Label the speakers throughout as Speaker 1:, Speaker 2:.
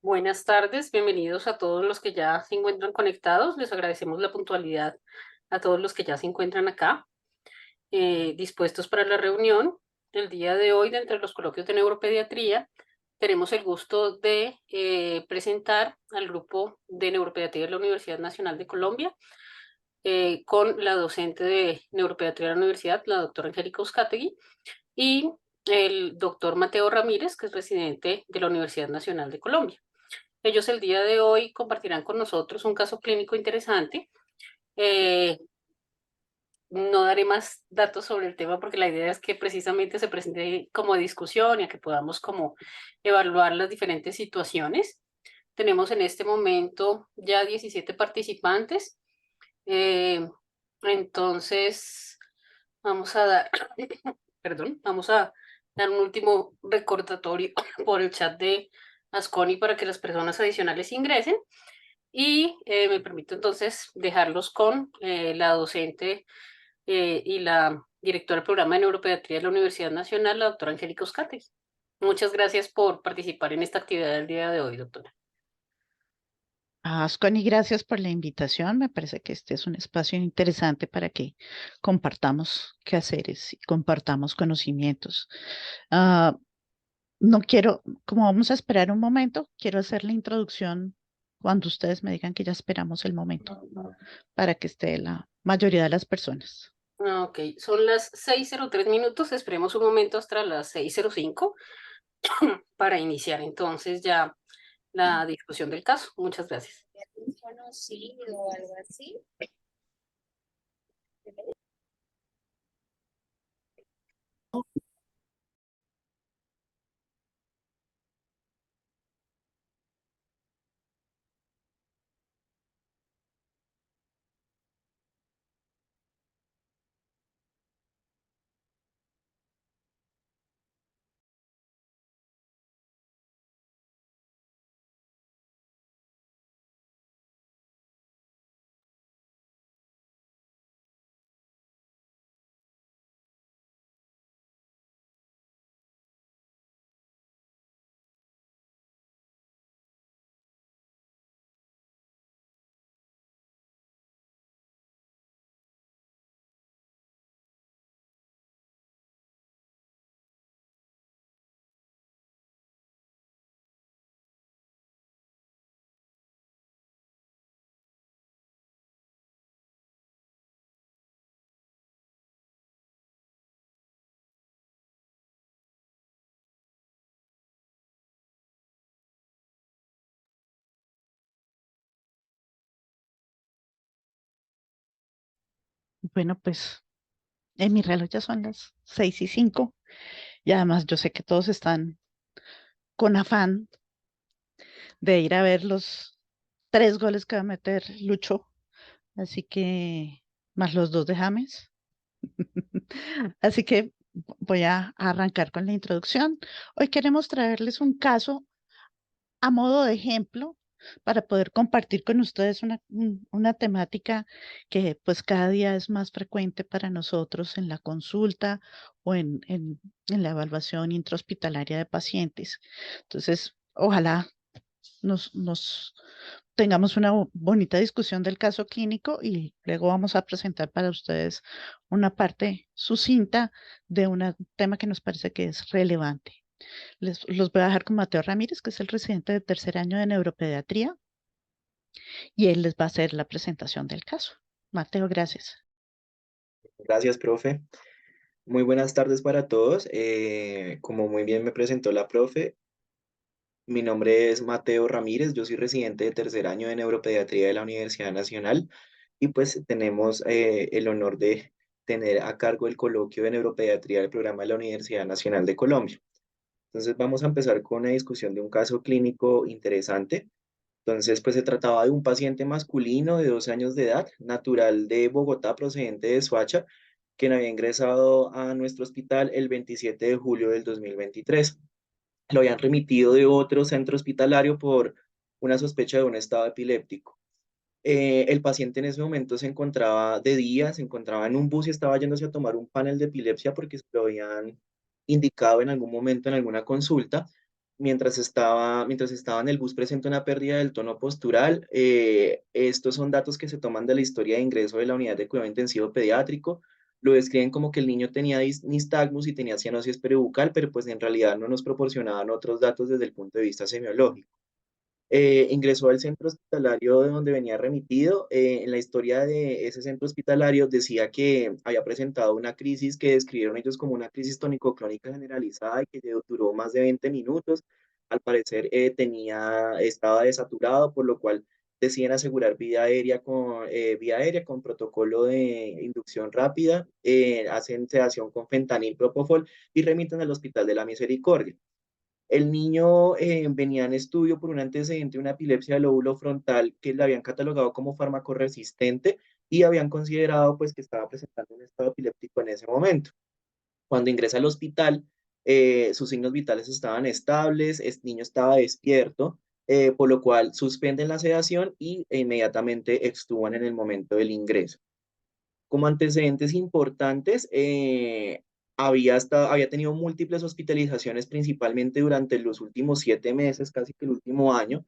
Speaker 1: Buenas tardes, bienvenidos a todos los que ya se encuentran conectados. Les agradecemos la puntualidad a todos los que ya se encuentran acá, dispuestos para la reunión. El día de hoy, dentro de los coloquios de neuropediatría, tenemos el gusto de presentar al grupo de neuropediatría de la Universidad Nacional de Colombia, con la docente de neuropediatría de la universidad, la doctora Angélica Uzcategui, y el doctor Mateo Ramírez, que es residente de la Universidad Nacional de Colombia. Ellos el día de hoy compartirán con nosotros un caso clínico interesante. Eh, no daré más datos sobre el tema porque la idea es que precisamente se presente como discusión y a que podamos como evaluar las diferentes situaciones. Tenemos en este momento ya 17 participantes. Eh, entonces, vamos a dar, perdón, vamos a dar un último recordatorio por el chat de Asconi para que las personas adicionales ingresen. Y me permito entonces dejarlos con la docente y la directora del programa de neuropediatría de la Universidad Nacional, la doctora Angélica Uzcategui. Muchas gracias por participar en esta actividad del día de hoy, doctora.
Speaker 2: Asconi, gracias por la invitación. Me parece que este es un espacio interesante para que compartamos quehaceres y compartamos conocimientos. Ah, no quiero, como vamos a esperar un momento, quiero hacer la introducción cuando ustedes me digan que ya esperamos el momento para que esté la mayoría de las personas.
Speaker 1: Ok, son las 6:03. Esperemos un momento hasta las 6:05 para iniciar entonces ya la discusión del caso. Muchas gracias.
Speaker 3: Conocido o algo así.
Speaker 2: Bueno, pues en mi reloj ya son las 6:05 y además yo sé que todos están con afán de ir a ver los 3 goles que va a meter Lucho. Así que, más los 2 de James. Así que voy a arrancar con la introducción. Hoy queremos traerles un caso a modo de ejemplo para poder compartir con ustedes una temática que pues cada día es más frecuente para nosotros en la consulta o en la evaluación intrahospitalaria de pacientes. Entonces, ojalá nos tengamos una bonita discusión del caso clínico y luego vamos a presentar para ustedes una parte sucinta de un tema que nos parece que es relevante. Los voy a dejar con Mateo Ramírez, que es el residente de tercer año de neuropediatría, y él les va a hacer la presentación del caso. Mateo, gracias.
Speaker 4: Gracias, profe. Muy buenas tardes para todos. Como muy bien me presentó la profe, mi nombre es Mateo Ramírez, yo soy residente de tercer año de neuropediatría de la Universidad Nacional y pues tenemos el honor de tener a cargo el coloquio de neuropediatría del programa de la Universidad Nacional de Colombia. Entonces vamos a empezar con una discusión de un caso clínico interesante. Entonces, pues se trataba de un paciente masculino de 12 años de edad, natural de Bogotá, procedente de Soacha, quien había ingresado a nuestro hospital el 27 de julio del 2023. Lo habían remitido de otro centro hospitalario por una sospecha de un estado epiléptico. El paciente en ese momento se encontraba de día, se encontraba en un bus y estaba yéndose a tomar un panel de epilepsia porque se lo habían indicado en algún momento en alguna consulta. mientras estaba en el bus presenta una pérdida del tono postural. Estos son datos que se toman de la historia de ingreso de la unidad de cuidado intensivo pediátrico. Lo describen como que el niño tenía nistagmus y tenía cianosis peribucal, pero pues en realidad no nos proporcionaban otros datos desde el punto de vista semiológico. Ingresó al centro hospitalario de donde venía remitido. En la historia de ese centro hospitalario decía que había presentado una crisis que describieron ellos como una crisis tónico-clónica generalizada y que duró más de 20 minutos. Al parecer estaba desaturado, por lo cual deciden asegurar vía aérea con protocolo de inducción rápida, hacen sedación con fentanil propofol y remiten al Hospital de la Misericordia. El niño venía en estudio por un antecedente de una epilepsia del lóbulo frontal que le habían catalogado como fármaco-resistente y habían considerado pues que estaba presentando un estado epiléptico en ese momento. Cuando ingresa al hospital, sus signos vitales estaban estables, el niño estaba despierto, por lo cual suspenden la sedación y inmediatamente extuban en el momento del ingreso. Como antecedentes importantes, había tenido múltiples hospitalizaciones, principalmente durante los últimos 7 meses, casi que el último año,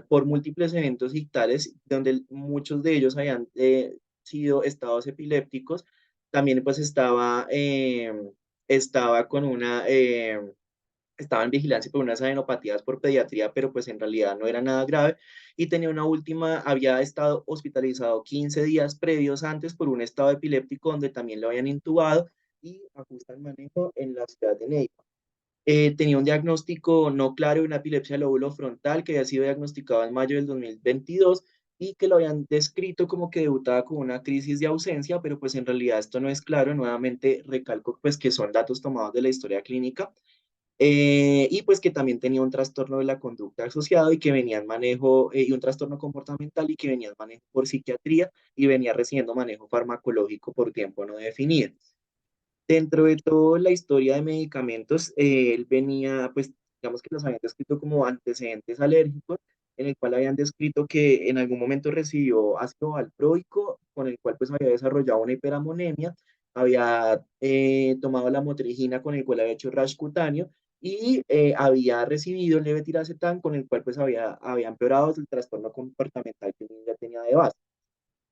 Speaker 4: por múltiples eventos ictales, donde muchos de ellos habían sido estados epilépticos. También pues estaba con estaba en vigilancia por unas adenopatías por pediatría, pero pues en realidad no era nada grave. Y tenía había estado hospitalizado 15 días previos antes por un estado epiléptico donde también lo habían intubado y ajusta el manejo en la ciudad de Neiva. Tenía un diagnóstico no claro de una epilepsia del lóbulo frontal que había sido diagnosticado en mayo del 2022 y que lo habían descrito como que debutaba con una crisis de ausencia, pero pues en realidad esto no es claro. Nuevamente recalco pues que son datos tomados de la historia clínica. Y pues que también tenía un trastorno de la conducta asociado y que venía en manejo, y un trastorno comportamental y que venía en manejo por psiquiatría y venía recibiendo manejo farmacológico por tiempo no definido. Dentro de toda la historia de medicamentos, él venía, pues, digamos que los habían descrito como antecedentes alérgicos, en el cual habían descrito que en algún momento recibió ácido valproico, con el cual pues había desarrollado una hiperamonemia, había tomado la motrigina, con el cual había hecho rash cutáneo, y había recibido el levetiracetam, con el cual pues había empeorado el trastorno comportamental que el niño ya tenía de base.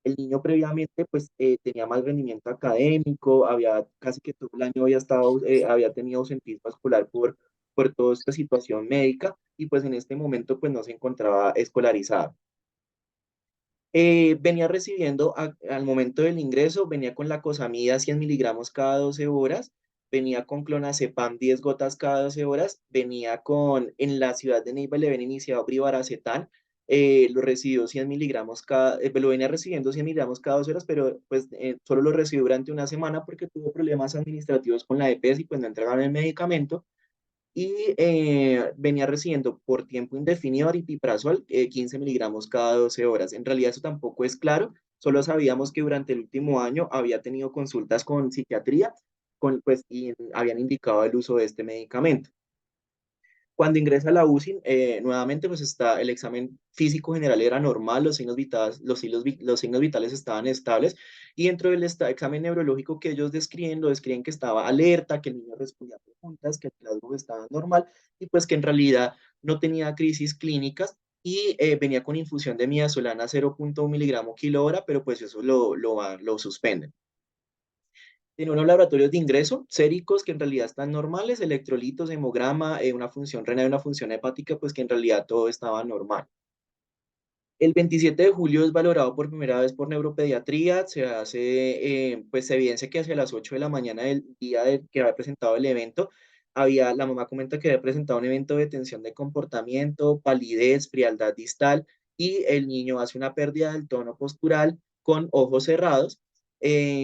Speaker 4: El niño previamente pues tenía mal rendimiento académico, había casi que todo el año había tenido ausentismo escolar por toda esta situación médica y pues en este momento pues no se encontraba escolarizado. Venía recibiendo al momento del ingreso, venía con lacosamida 100 miligramos cada 12 horas, venía con clonazepam 10 gotas cada 12 horas, en la ciudad de Neiva le habían iniciado brivaracetam, lo venía recibiendo 100 miligramos cada 2 horas, pero pues solo lo recibió durante una semana porque tuvo problemas administrativos con la EPS y pues no entregaron el medicamento y venía recibiendo por tiempo indefinido aripiprazol 15 miligramos cada 12 horas. En realidad eso tampoco es claro, solo sabíamos que durante el último año había tenido consultas con psiquiatría y habían indicado el uso de este medicamento. Cuando ingresa a la UCI, nuevamente pues el examen físico general era normal, los signos vitales estaban estables y dentro del examen neurológico que ellos lo describen que estaba alerta, que el niño respondía a preguntas, que el plasma estaba normal y pues que en realidad no tenía crisis clínicas y venía con infusión de midazolam 0.1 miligramo kilo hora, pero pues eso lo suspenden. Tiene unos laboratorios de ingreso, séricos que en realidad están normales, electrolitos, hemograma, una función renal, una función hepática, pues que en realidad todo estaba normal. El 27 de julio es valorado por primera vez por neuropediatría, pues se evidencia que hacia las 8 de la mañana del día que había presentado el evento, la mamá comenta que había presentado un evento de tensión de comportamiento, palidez, frialdad distal, y el niño hace una pérdida del tono postural con ojos cerrados.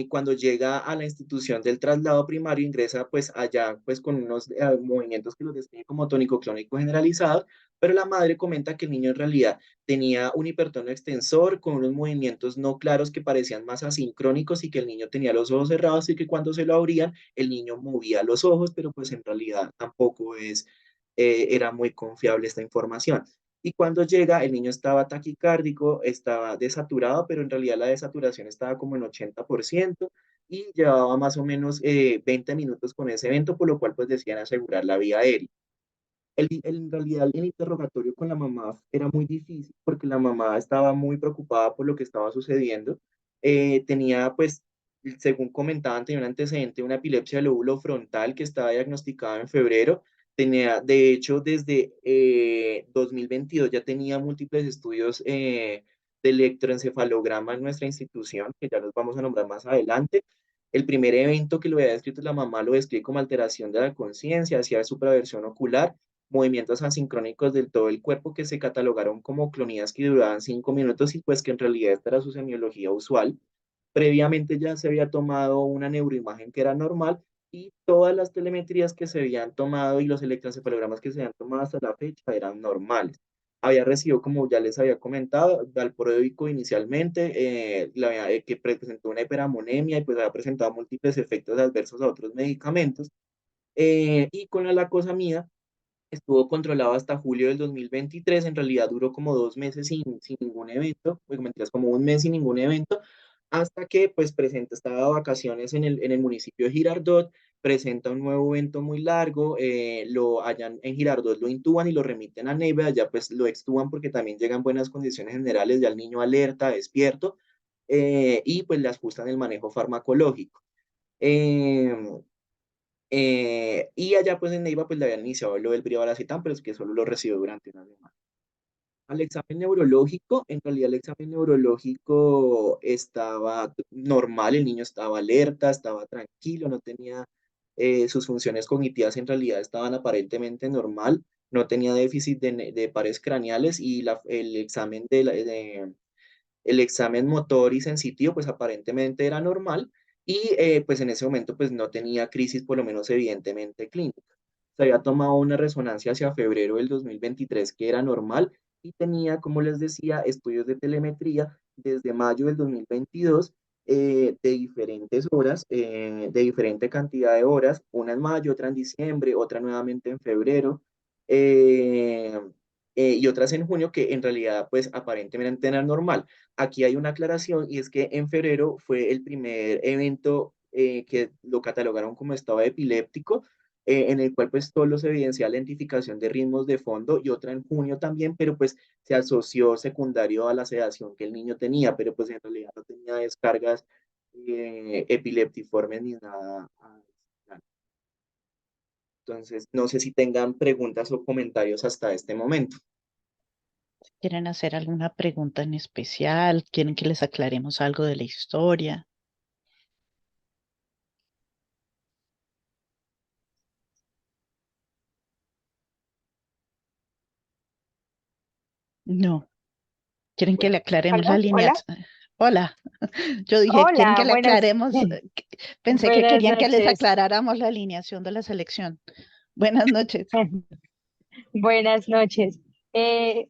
Speaker 4: Cuando llega a la institución del traslado primario, ingresa pues allá pues con unos movimientos que los describen como tónico-clónico generalizados, pero la madre comenta que el niño en realidad tenía un hipertono extensor con unos movimientos no claros que parecían más asincrónicos y que el niño tenía los ojos cerrados y que cuando se lo abrían el niño movía los ojos, pero pues en realidad tampoco era muy confiable esta información. Y cuando llega, el niño estaba taquicárdico, estaba desaturado, pero en realidad la desaturación estaba como en 80% y llevaba más o menos 20 minutos con ese evento, por lo cual pues decían asegurar la vía aérea. En realidad el interrogatorio con la mamá era muy difícil porque la mamá estaba muy preocupada por lo que estaba sucediendo. Tenía, pues, según comentaban, tenía un antecedente, una epilepsia del lóbulo frontal que estaba diagnosticada en febrero. Tenía, de hecho, desde 2022 ya tenía múltiples estudios de electroencefalograma en nuestra institución, que ya los vamos a nombrar más adelante. El primer evento que lo había descrito la mamá lo describe como alteración de la conciencia, hacía supraversión ocular, movimientos asincrónicos del todo el cuerpo que se catalogaron como clonías que duraban 5 minutos y pues que en realidad esta era su semiología usual. Previamente ya se había tomado una neuroimagen que era normal y todas las telemetrías que se habían tomado y los electroencefalogramas que se habían tomado hasta la fecha eran normales. Había recibido, como ya les había comentado, valproico inicialmente, que presentó una hiperamonemia y pues había presentado múltiples efectos adversos a otros medicamentos. Y con la lacosamida estuvo controlado hasta julio del 2023. En realidad duró como 2 meses sin ningún evento, pues mentiras, como un mes sin ningún evento, hasta que pues presenta, estaba de vacaciones en el municipio de Girardot, presenta un nuevo evento muy largo, lo hallan en Girardot, lo intuban y lo remiten a Neiva, allá pues lo extuban porque también llegan buenas condiciones generales, ya el niño alerta, despierto, y pues le ajustan el manejo farmacológico. Em, y allá pues en Neiva pues le habían iniciado lo del brivaracetam, pero es que solo lo recibió durante una semana. Al examen neurológico, en realidad el examen neurológico estaba normal, el niño estaba alerta, estaba tranquilo, no tenía sus funciones cognitivas en realidad estaban aparentemente normal, no tenía déficit de pares craneales y el examen motor y sensitivo, pues aparentemente era normal y pues en ese momento pues no tenía crisis, por lo menos evidentemente clínica. Se había tomado una resonancia hacia febrero del 2023 que era normal y tenía, como les decía, estudios de telemetría desde mayo del 2022 de diferentes horas, de diferente cantidad de horas, una en mayo, otra en diciembre, otra nuevamente en febrero. eh, y otras en junio que en realidad pues aparentemente era normal. Aquí hay una aclaración y es que en febrero fue el primer evento que lo catalogaron como estado epiléptico, en el cual pues solo se evidencia la identificación de ritmos de fondo y otra en junio también, pero pues se asoció secundario a la sedación que el niño tenía, pero pues en realidad no tenía descargas epileptiformes ni nada. Entonces, no sé si tengan preguntas o comentarios hasta este momento.
Speaker 2: ¿Quieren hacer alguna pregunta en especial? ¿Quieren que les aclaremos algo de la historia? No. ¿Quieren que le aclaremos la
Speaker 3: Hola,
Speaker 2: línea?
Speaker 3: hola,
Speaker 2: Hola. Yo dije, ¿quieren
Speaker 3: hola,
Speaker 2: que le aclaremos? Pensé que
Speaker 3: buenas
Speaker 2: querían que les
Speaker 3: noches.
Speaker 2: aclaráramos la alineación de la selección. Buenas noches.
Speaker 3: Buenas noches.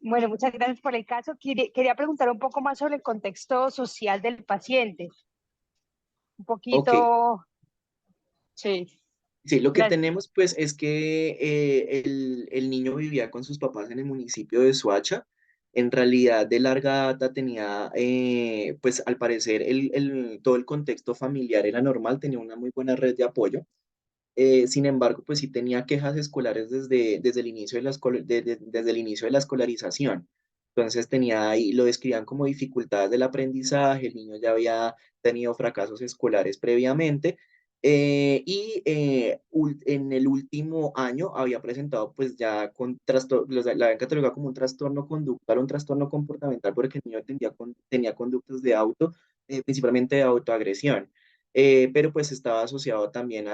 Speaker 3: Bueno, muchas gracias por el caso. Quería preguntar un poco más sobre el contexto social del paciente. Un
Speaker 4: Ok,
Speaker 3: poquito, sí,
Speaker 4: sí, lo que
Speaker 3: gracias.
Speaker 4: tenemos pues es que el niño vivía con sus papás en el municipio de Soacha. En realidad de larga data tenía, pues al parecer todo el contexto familiar era normal, tenía una muy buena red de apoyo. Sin embargo, pues sí tenía quejas escolares desde el inicio desde el inicio de la escolarización. Entonces tenía ahí, lo describían como dificultades del aprendizaje, el niño ya había tenido fracasos escolares previamente en el último año había presentado pues ya con trastorno, la habían catalogado como un trastorno conductual, un trastorno comportamental porque el niño tenía conductas de principalmente de autoagresión, pero pues estaba asociado también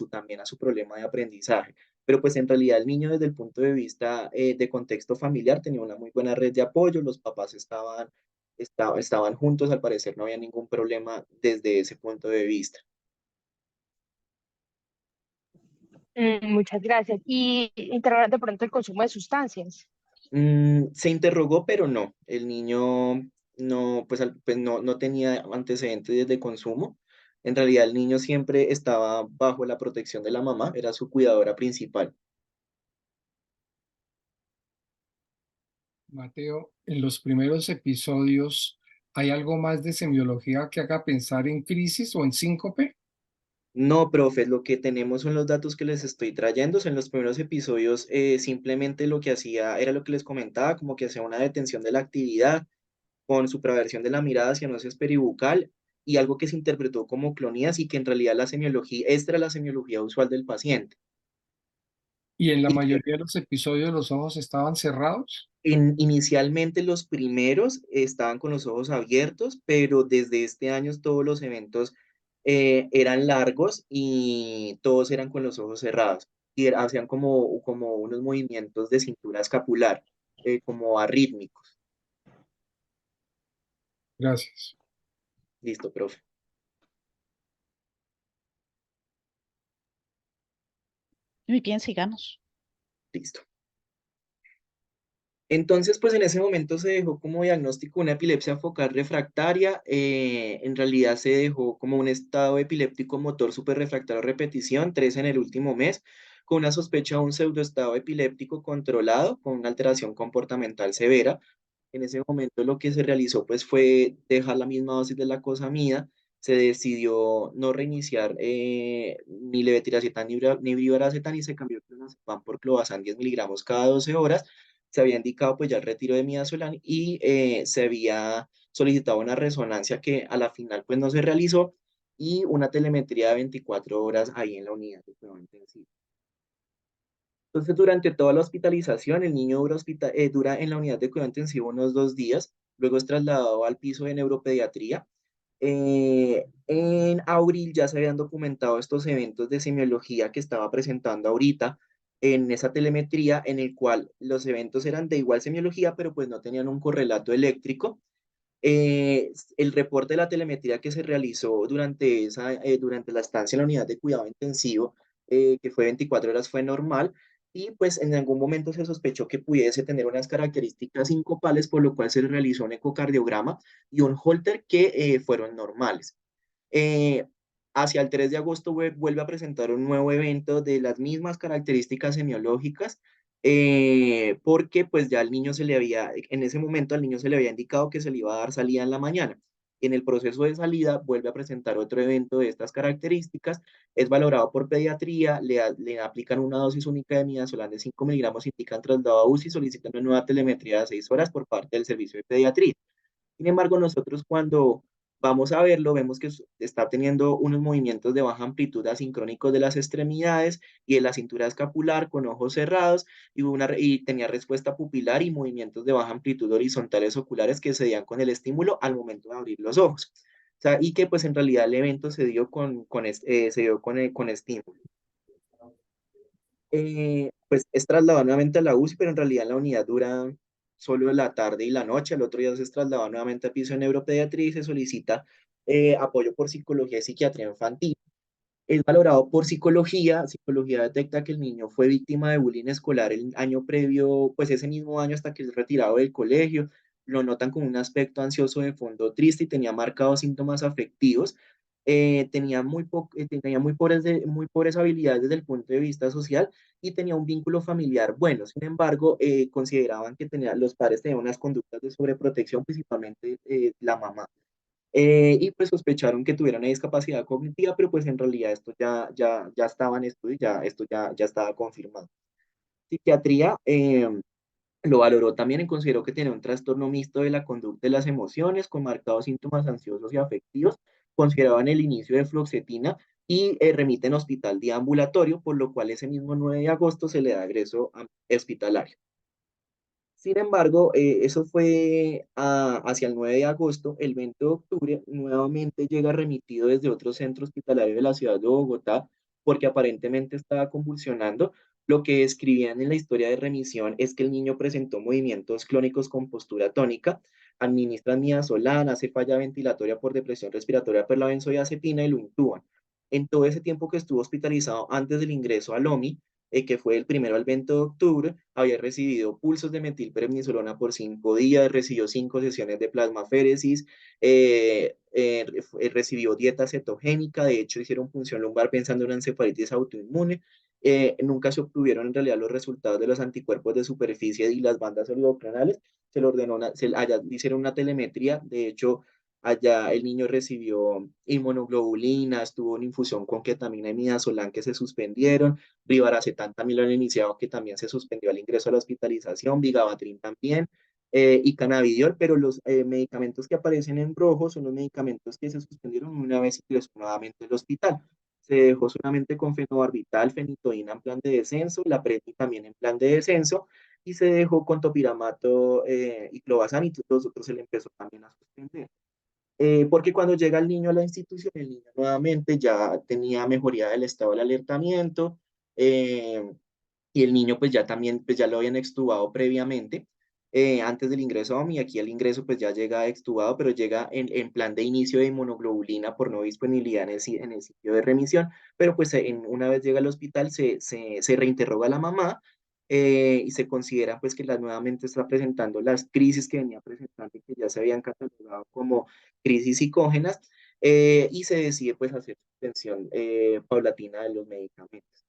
Speaker 4: también a su problema de aprendizaje. Pero pues en realidad el niño desde el punto de vista de contexto familiar tenía una muy buena red de apoyo, los papás estaban juntos, al parecer no había ningún problema desde ese punto de vista.
Speaker 3: Muchas gracias. Y interrogar de pronto el consumo de sustancias.
Speaker 4: Se interrogó, pero no. El niño no, pues no tenía antecedentes de consumo. En realidad, el niño siempre estaba bajo la protección de la mamá, era su cuidadora principal.
Speaker 5: Mateo, en los primeros episodios, ¿hay algo más de semiología que haga pensar en crisis o en síncope?
Speaker 4: No, profe, lo que tenemos son los datos que les estoy trayendo. En los primeros episodios simplemente lo que hacía era lo que les comentaba, como que hacía una detención de la actividad con supraversión de la mirada hacia noces peribucal y algo que se interpretó como clonías y que en realidad la semiología, esta era la semiología usual del paciente.
Speaker 5: Y en la
Speaker 4: Y que
Speaker 5: mayoría de los episodios los ojos estaban cerrados.
Speaker 4: inicialmente los primeros estaban con los ojos abiertos, pero desde este año todos los eventos eran largos y todos eran con los ojos cerrados y hacían como unos movimientos de cintura escapular, como arrítmicos.
Speaker 5: Gracias.
Speaker 4: Listo, profe.
Speaker 2: Muy bien, sigamos.
Speaker 4: Listo. Entonces, pues en ese momento se dejó como diagnóstico una epilepsia focal refractaria. En realidad se dejó como un estado epiléptico motor superrefractario a repetición, 3 en el último mes, con una sospecha de un pseudoestado epiléptico controlado con una alteración comportamental severa. En ese momento lo que se realizó pues fue dejar la misma dosis de la cosamida, se decidió no reiniciar ni levetiracetam ni brivaracetam y se cambió clonazepam por clobazam 10 miligramos cada 12 horas. Se había indicado pues ya el retiro de midazolam y se había solicitado una resonancia que a la final pues no se realizó y una telemetría de 24 horas ahí en la unidad de cuidado intensivo. Entonces, durante toda la hospitalización, el niño dura en la unidad de cuidado intensivo unos 2 días, luego es trasladado al piso de neuropediatría. En abril ya se habían documentado estos eventos de semiología que estaba presentando ahorita en esa telemetría, en el cual los eventos eran de igual semiología, pero pues no tenían un correlato eléctrico. El reporte de la telemetría que se realizó durante la estancia en la unidad de cuidado intensivo, que fue 24 horas, fue normal y pues en algún momento se sospechó que pudiese tener unas características sincopales, por lo cual se le realizó un ecocardiograma y un Holter que fueron normales. Eh, Hacia el 3 de agosto vuelve a presentar un nuevo evento de las mismas características semiológicas, porque pues ya al niño se le había, en ese momento al niño se le había indicado que se le iba a dar salida en la mañana. En el proceso de salida vuelve a presentar otro evento de estas características, es valorado por pediatría, le aplican una dosis única de midazolam de 5 miligramos, indican traslado a UCI, solicitan una nueva telemetría de 6 horas por parte del servicio de pediatría. Sin embargo, nosotros cuando vamos a verlo, vemos que está teniendo unos movimientos de baja amplitud asincrónicos de las extremidades y de la cintura escapular con ojos cerrados y tenía respuesta pupilar y movimientos de baja amplitud horizontales oculares que se dan con el estímulo al momento de abrir los ojos. O sea, y que pues en realidad el evento se dio se dio con estímulo. Pues es trasladado nuevamente a la UCI, pero en realidad la unidad dura solo la tarde y la noche. Al otro día se es trasladado nuevamente a piso de neuropediatría y se solicita apoyo por psicología y psiquiatría infantil. Es valorado por psicología. Psicología detecta que el niño fue víctima de bullying escolar el año previo, pues ese mismo año hasta que es retirado del colegio. Lo notan con un aspecto ansioso de fondo triste y tenía marcados síntomas afectivos. Tenía muy pobres habilidades desde el punto de vista social y tenía un vínculo familiar bueno. Sin embargo, consideraban que los padres tenían unas conductas de sobreprotección, principalmente la mamá. Y pues sospecharon que tuviera una discapacidad cognitiva, pero pues en realidad esto ya estaba en estudio, esto ya estaba confirmado. Psiquiatría lo valoró también y consideró que tenía un trastorno mixto de la conducta y las emociones con marcados síntomas ansiosos y afectivos. Consideraban el inicio de fluoxetina y remite en hospital de ambulatorio, por lo cual ese mismo 9 de agosto se le da ingreso hospitalario. Sin embargo, eso fue hacia el 9 de agosto. El 20 de octubre nuevamente llega remitido desde otro centro hospitalario de la ciudad de Bogotá porque aparentemente estaba convulsionando. Lo que escribían en la historia de remisión es que el niño presentó movimientos clónicos con postura tónica, administran midazolam, hace falla ventilatoria por depresión respiratoria por la benzodiazepina y lo intuban. En todo ese tiempo que estuvo hospitalizado antes del ingreso al OMI, que fue el 1 al 20 de octubre, había recibido pulsos de metilprednisolona por 5 días, recibió 5 sesiones de plasmaféresis, recibió dieta cetogénica, de hecho hicieron punción lumbar pensando en una encefalitis autoinmune. Nunca se obtuvieron en realidad los resultados de los anticuerpos de superficie y las bandas oligoclonales. Se le ordenó, hicieron una telemetría, de hecho Allá el niño recibió inmunoglobulinas, tuvo una infusión con ketamina y midazolam que se suspendieron, Rivaroxaban también lo han iniciado, que también se suspendió al ingreso a la hospitalización, Vigabatrin también, y cannabidiol, pero los medicamentos que aparecen en rojo son los medicamentos que se suspendieron una vez ingresó nuevamente al hospital. Se dejó solamente con fenobarbital, fenitoína en plan de descenso, la preti también en plan de descenso, y se dejó con topiramato y clobazam, y los otros se le empezó también a suspender. Porque cuando llega el niño a la institución, el niño nuevamente ya tenía mejoría del estado del alertamiento, eh, y el niño pues ya también pues ya lo habían extubado previamente, antes del ingreso a OMI. Aquí el ingreso pues ya llega extubado, pero llega en plan de inicio de inmunoglobulina por no disponibilidad en el sitio de remisión, pero pues una vez llega al hospital se reinterroga a la mamá, y se considera pues que nuevamente está presentando las crisis que venía presentando y que ya se habían catalogado como crisis psicógenas, y se decide pues hacer suspensión paulatina de los medicamentos.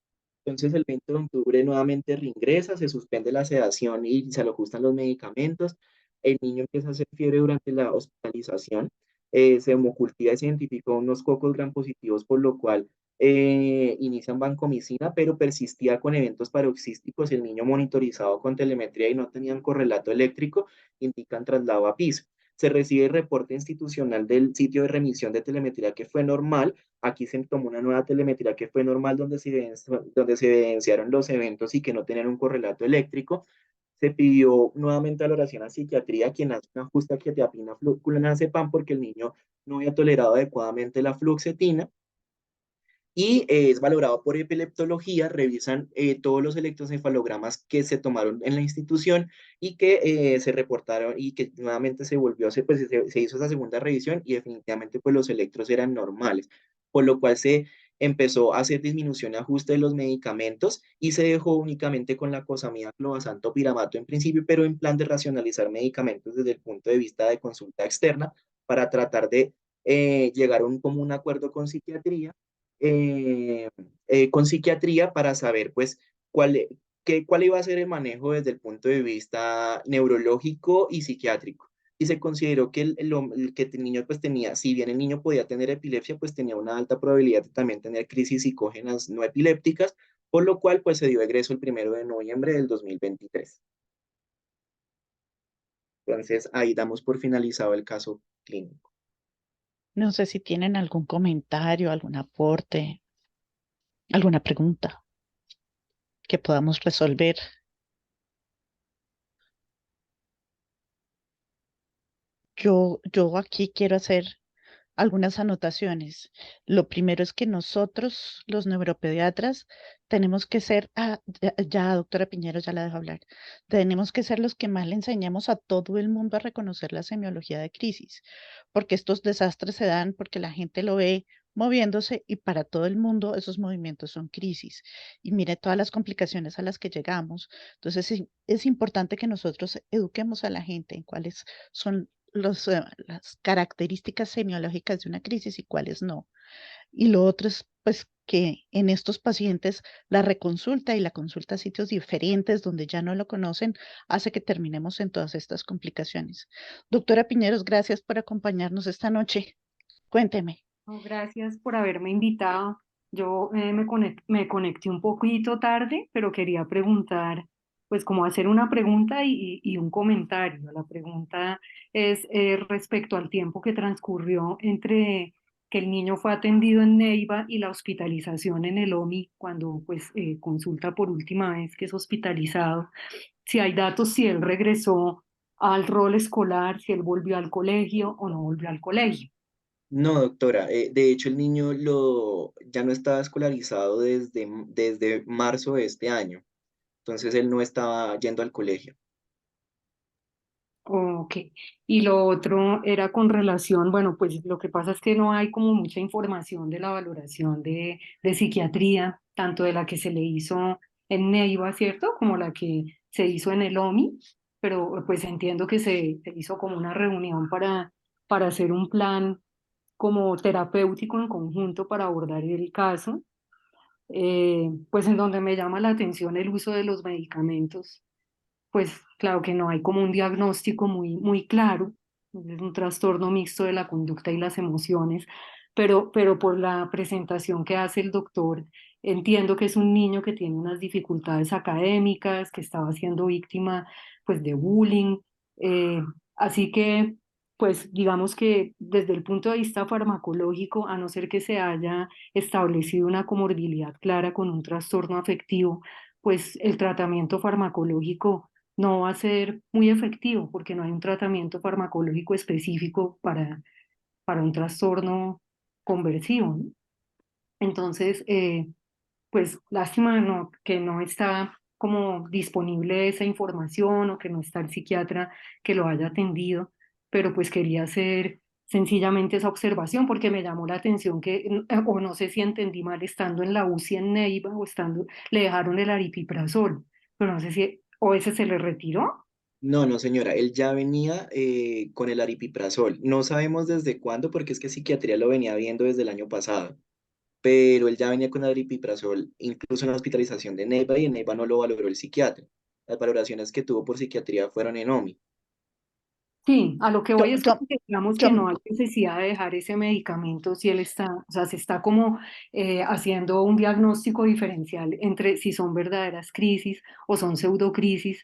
Speaker 4: Entonces, el 20 de octubre nuevamente reingresa, se suspende la sedación y se le ajustan los medicamentos. El niño empieza a hacer fiebre durante la hospitalización. Se hemocultiva y se identificó unos cocos gram positivos, por lo cual inician vancomicina, pero persistía con eventos paroxísticos. El niño monitorizado con telemetría y no tenían correlato eléctrico, indican traslado a piso. Se recibe el reporte institucional del sitio de remisión de telemetría que fue normal. Aquí se tomó una nueva telemetría que fue normal, donde se evidenciaron los eventos y que no tenían un correlato eléctrico. Se pidió nuevamente valoración a psiquiatría, quien hace una justa quetiapina clonazepam porque el niño no había tolerado adecuadamente la fluoxetina, y es valorado por epileptología. Revisan todos los electroencefalogramas que se tomaron en la institución y que se reportaron, y que nuevamente se volvió a hacer, pues se hizo esa segunda revisión y definitivamente pues los electros eran normales, por lo cual se empezó a hacer disminución y ajuste de los medicamentos y se dejó únicamente con la cosamida, clobazam, topiramato en principio, pero en plan de racionalizar medicamentos desde el punto de vista de consulta externa para tratar de llegar a un común acuerdo eh, con psiquiatría para saber pues cuál iba a ser el manejo desde el punto de vista neurológico y psiquiátrico. Y se consideró que el niño pues tenía, si bien el niño podía tener epilepsia, pues tenía una alta probabilidad de también tener crisis psicógenas no epilépticas, por lo cual pues se dio egreso el 1 de noviembre del 2023. Entonces ahí damos por finalizado el caso clínico.
Speaker 2: No sé si tienen algún comentario, algún aporte, alguna pregunta que podamos resolver. Yo aquí quiero hacer algunas anotaciones. Lo primero es que nosotros, los neuropediatras, tenemos que ser, ya, doctora Piñero, ya la dejo hablar, tenemos que ser los que más le enseñamos a todo el mundo a reconocer la semiología de crisis, porque estos desastres se dan porque la gente lo ve moviéndose y para todo el mundo esos movimientos son crisis. Y mire todas las complicaciones a las que llegamos. Entonces, sí, es importante que nosotros eduquemos a la gente en cuáles son las características semiológicas de una crisis y cuáles no. Y lo otro es, pues, que en estos pacientes la reconsulta y la consulta a sitios diferentes donde ya no lo conocen hace que terminemos en todas estas complicaciones. Doctora Piñeros, gracias por acompañarnos esta noche. Cuénteme.
Speaker 6: No, gracias por haberme invitado. Yo me conecté un poquito tarde, pero quería preguntar, pues como hacer una pregunta y un comentario. La pregunta es respecto al tiempo que transcurrió entre que el niño fue atendido en Neiva y la hospitalización en el OMI, cuando pues consulta por última vez que es hospitalizado. Si hay datos, si él regresó al rol escolar, si él volvió al colegio o no volvió al colegio.
Speaker 4: No, doctora, de hecho el niño ya no estaba escolarizado desde marzo de este año, entonces él no estaba yendo al colegio.
Speaker 6: Ok, y lo otro era con relación, bueno, pues lo que pasa es que no hay como mucha información de la valoración de psiquiatría, tanto de la que se le hizo en Neiva, ¿cierto? Como la que se hizo en el OMI, pero pues entiendo que se hizo como una reunión para hacer un plan como terapéutico en conjunto para abordar el caso, pues en donde me llama la atención el uso de los medicamentos, pues claro que no hay como un diagnóstico muy claro Es un trastorno mixto de la conducta y las emociones, pero por la presentación que hace el doctor, entiendo que es un niño que tiene unas dificultades académicas, que estaba siendo víctima pues de bullying, eh, así que pues digamos que desde el punto de vista farmacológico, a no ser que se haya establecido una comorbilidad clara con un trastorno afectivo, pues el tratamiento farmacológico no va a ser muy efectivo porque no hay un tratamiento farmacológico específico para un trastorno conversivo, ¿no? Entonces, pues lástima que no está como disponible esa información o que no está el psiquiatra que lo haya atendido, pero pues quería hacer sencillamente esa observación porque me llamó la atención que, o no sé si entendí mal, estando en la UCI en Neiva o estando, le dejaron el aripiprazol, pero no sé si, o ese se le retiró.
Speaker 4: No, no, señora, él ya venía con el aripiprazol. No sabemos desde cuándo, porque es que psiquiatría lo venía viendo desde el año pasado, pero él ya venía con el aripiprazol, incluso en la hospitalización de Neiva, y en Neiva no lo valoró el psiquiatra. Las valoraciones que tuvo por psiquiatría fueron en OMI.
Speaker 6: Sí, a lo que
Speaker 2: Yo,
Speaker 6: voy es que
Speaker 2: yo,
Speaker 6: digamos
Speaker 2: yo,
Speaker 6: que no hay necesidad de dejar ese medicamento si él está, o sea, se está como haciendo un diagnóstico diferencial entre si son verdaderas crisis o son pseudocrisis.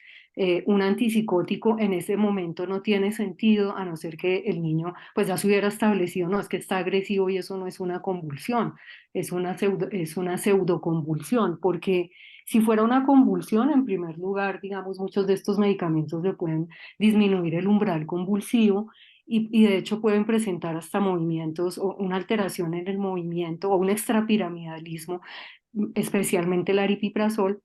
Speaker 6: Un antipsicótico en ese momento no tiene sentido a no ser que el niño pues ya se hubiera establecido, no, es que está agresivo y eso no es una convulsión, es una pseudoconvulsión, porque si fuera una convulsión, en primer lugar, digamos, muchos de estos medicamentos le pueden disminuir el umbral convulsivo y de hecho pueden presentar hasta movimientos o una alteración en el movimiento o un extrapiramidalismo, especialmente el aripiprazol,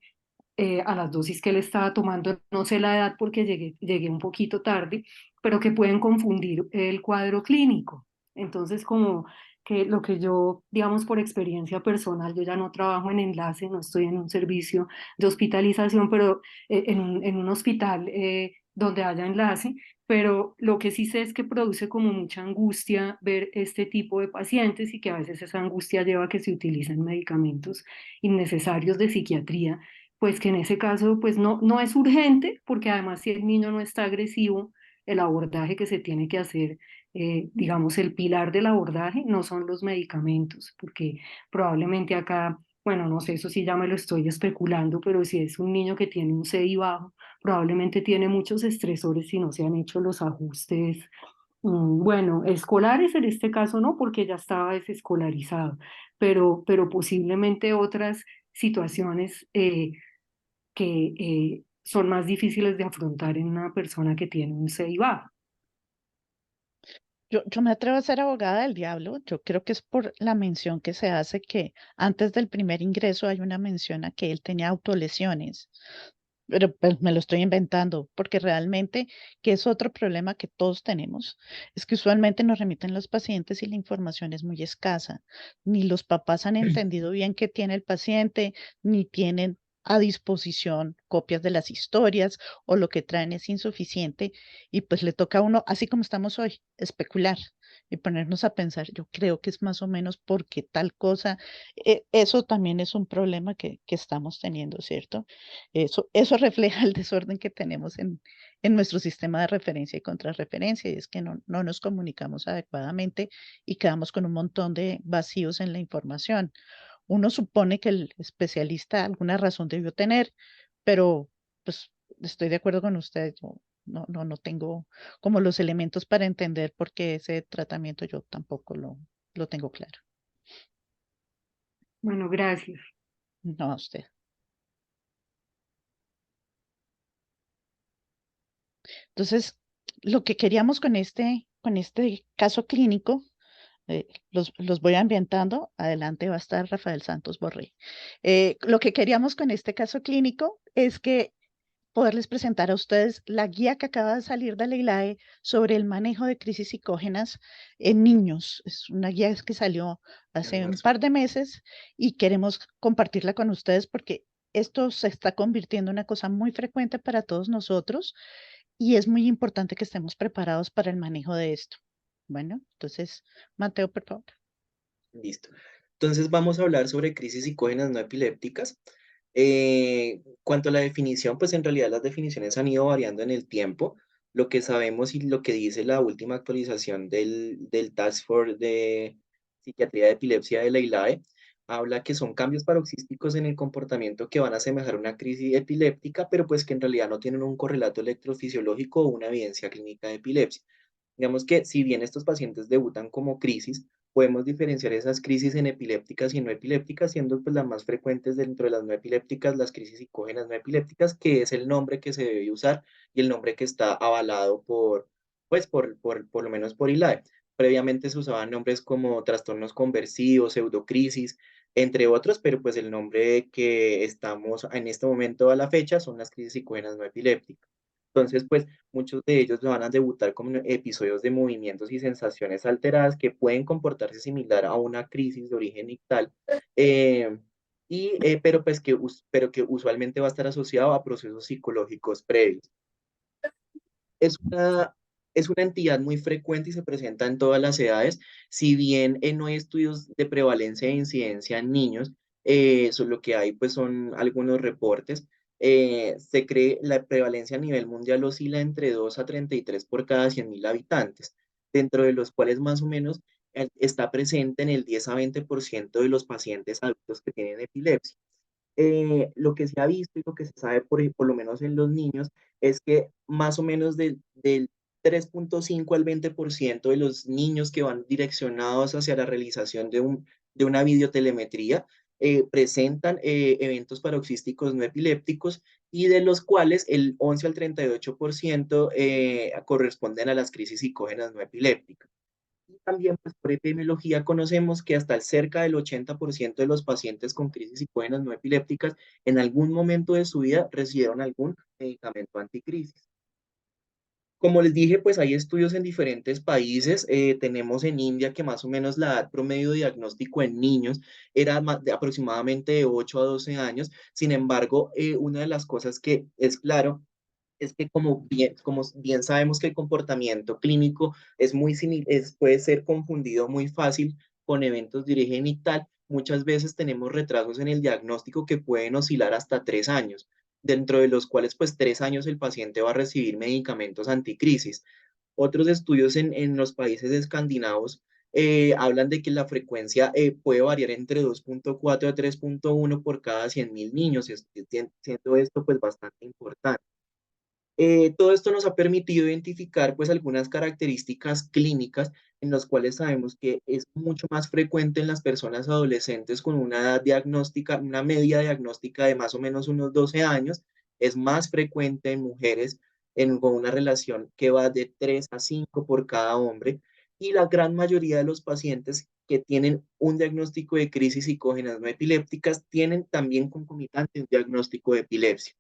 Speaker 6: a las dosis que él estaba tomando, no sé la edad porque llegué un poquito tarde, pero que pueden confundir el cuadro clínico. Entonces, como que lo que yo, digamos, por experiencia personal, yo ya no trabajo en enlace, no estoy en un servicio de hospitalización, pero en un hospital donde haya enlace, pero lo que sí sé es que produce como mucha angustia ver este tipo de pacientes y que a veces esa angustia lleva a que se utilicen medicamentos innecesarios de psiquiatría, pues que en ese caso pues no es urgente, porque además si el niño no está agresivo, el abordaje que se tiene que hacer, digamos, el pilar del abordaje no son los medicamentos, porque probablemente acá, bueno, no sé, eso sí ya me lo estoy especulando, pero si es un niño que tiene un CI bajo, probablemente tiene muchos estresores si no se han hecho los ajustes, bueno, escolares en este caso no, porque ya estaba desescolarizado, pero posiblemente otras situaciones que son más difíciles de afrontar en una persona que tiene un CI bajo.
Speaker 2: yo me atrevo a ser abogada del diablo. Yo creo que es por la mención que se hace que antes del primer ingreso hay una mención a que él tenía autolesiones. Pero pues, me lo estoy inventando, porque realmente, que es otro problema que todos tenemos, es que usualmente nos remiten los pacientes y la información es muy escasa. Ni los papás han entendido bien qué tiene el paciente, ni tienen a disposición copias de las historias o lo que traen es insuficiente y pues le toca a uno, así como estamos hoy, especular y ponernos a pensar, yo creo que es más o menos porque tal cosa, eso también es un problema que estamos teniendo, ¿cierto? Eso refleja el desorden que tenemos en nuestro sistema de referencia y contrarreferencia, y es que no nos comunicamos adecuadamente y quedamos con un montón de vacíos en la información. Uno supone que el especialista alguna razón debió tener, pero pues estoy de acuerdo con usted. Yo no tengo como los elementos para entender por qué ese tratamiento yo tampoco lo tengo claro.
Speaker 6: Bueno, gracias.
Speaker 2: No a usted. Entonces, lo que queríamos con este caso clínico, los voy ambientando. Adelante va a estar Rafael Santos Borré. Lo que queríamos con este caso clínico es que poderles presentar a ustedes la guía que acaba de salir de la ILAE sobre el manejo de crisis psicógenas en niños. Es una guía que salió
Speaker 4: En
Speaker 2: hace un
Speaker 4: marzo.
Speaker 2: par de meses y queremos compartirla con ustedes porque esto se está convirtiendo en una cosa muy frecuente para todos nosotros y es muy importante que estemos preparados para el manejo de esto. Bueno, entonces, Mateo, por favor.
Speaker 4: Listo. Entonces vamos a hablar sobre crisis psicógenas no epilépticas. Cuanto a la definición, pues en realidad las definiciones han ido variando en el tiempo. lo que sabemos y lo que dice la última actualización del Task Force de Psiquiatría de Epilepsia de la ILAE, habla que son cambios paroxísticos en el comportamiento que van a asemejar una crisis epiléptica, pero pues que en realidad no tienen un correlato electrofisiológico o una evidencia clínica de epilepsia. Digamos que si bien estos pacientes debutan como crisis, podemos diferenciar esas crisis en epilépticas y no epilépticas, siendo pues las más frecuentes dentro de las no epilépticas, las crisis psicógenas no epilépticas, que es el nombre que se debe usar y el nombre que está avalado por lo menos por ILAE. Previamente se usaban nombres como trastornos conversivos, pseudocrisis, entre otros, pero pues el nombre que estamos en este momento a la fecha son las crisis psicógenas no epilépticas. Entonces, pues muchos de ellos van a debutar con episodios de movimientos y sensaciones alteradas que pueden comportarse similar a una crisis de origen ictal, eh, pero que usualmente va a estar asociado a procesos psicológicos previos. Es una, es una entidad muy frecuente y se presenta en todas las edades, si bien no hay estudios de prevalencia e incidencia en niños, lo que hay pues son algunos reportes. Se cree la prevalencia a nivel mundial oscila entre 2 a 33 por cada 100.000 habitantes, dentro de los cuales más o menos está presente en el 10 a 20% de los pacientes adultos que tienen epilepsia. Lo que se ha visto y lo que se sabe por lo menos en los niños es que más o menos del 3,5 al 20% de los niños que van direccionados hacia la realización de una videotelemetría presentan eventos paroxísticos no epilépticos y de los cuales el 11 al 38% corresponden a las crisis psicógenas no epilépticas. Y también, pues, por epidemiología conocemos que hasta el cerca del 80% de los pacientes con crisis psicógenas no epilépticas en algún momento de su vida recibieron algún medicamento anticrisis. Como les dije, pues hay estudios en diferentes países. Tenemos en India que más o menos la edad promedio de diagnóstico en niños era de aproximadamente de 8 a 12 años. Sin embargo, una de las cosas que es claro es que como bien sabemos que el comportamiento clínico puede ser confundido muy fácil con eventos de origen ictal, muchas veces tenemos retrasos en el diagnóstico que pueden oscilar hasta 3 años, dentro de los cuales pues 3 años el paciente va a recibir medicamentos anticrisis. Otros estudios en los países escandinavos hablan de que la frecuencia puede variar entre 2,4 a 3,1 por cada 100.000 niños, siendo esto pues bastante importante. Todo esto nos ha permitido identificar pues algunas características clínicas en las cuales sabemos que es mucho más frecuente en las personas adolescentes con una edad diagnóstica, una media diagnóstica de más o menos unos 12 años, es más frecuente en mujeres con una relación que va de 3 a 5 por cada hombre y la gran mayoría de los pacientes que tienen un diagnóstico de crisis psicógenas no epilépticas tienen también concomitante un diagnóstico de epilepsia.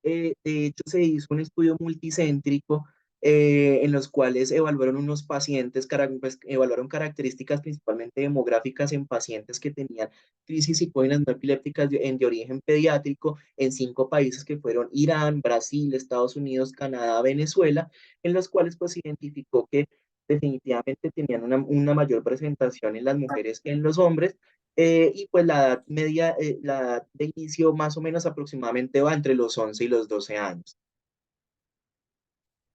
Speaker 4: De hecho, se hizo un estudio multicéntrico en los cuales evaluaron unos pacientes, pues, evaluaron características principalmente demográficas en pacientes que tenían crisis psicógenas no epilépticas de origen pediátrico en 5 países que fueron Irán, Brasil, Estados Unidos, Canadá, Venezuela, en los cuales pues se identificó que definitivamente tenían una mayor presentación en las mujeres que en los hombres, y pues la edad media, la edad de inicio más o menos aproximadamente va entre los 11 y los 12 años.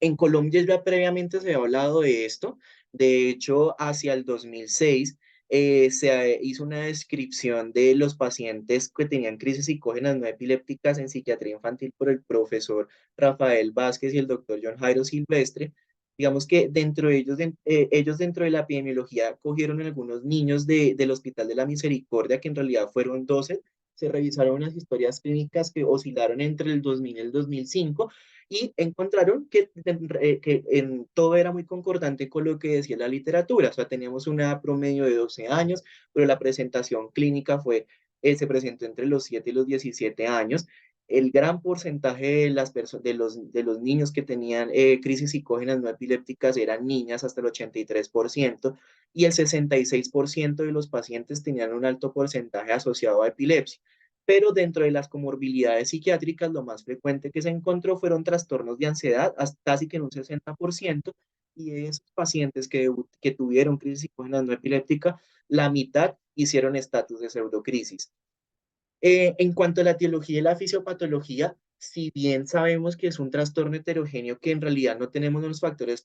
Speaker 4: En Colombia ya previamente se había hablado de esto. De hecho, hacia el 2006 hizo una descripción de los pacientes que tenían crisis psicógenas no epilépticas en psiquiatría infantil por el profesor Rafael Vázquez y el doctor John Jairo Silvestre. Digamos que dentro de ellos dentro de la epidemiología cogieron algunos niños del Hospital de la Misericordia, que en realidad fueron 12. Se revisaron unas historias clínicas que oscilaron entre el 2000 y el 2005 y encontraron que en todo era muy concordante con lo que decía la literatura. O sea, teníamos una promedio de 12 años, pero la presentación clínica se presentó entre los 7 y los 17 años. El gran porcentaje de los niños que tenían crisis psicógenas no epilépticas eran niñas, hasta el 83%, y el 66% de los pacientes tenían un alto porcentaje asociado a epilepsia. Pero dentro de las comorbilidades psiquiátricas, lo más frecuente que se encontró fueron trastornos de ansiedad, casi que en un 60%, y de esos pacientes que tuvieron crisis psicógenas no epiléptica, la mitad hicieron estatus de pseudocrisis. En cuanto a la etiología y la fisiopatología, si bien sabemos que es un trastorno heterogéneo, que en realidad no tenemos unos factores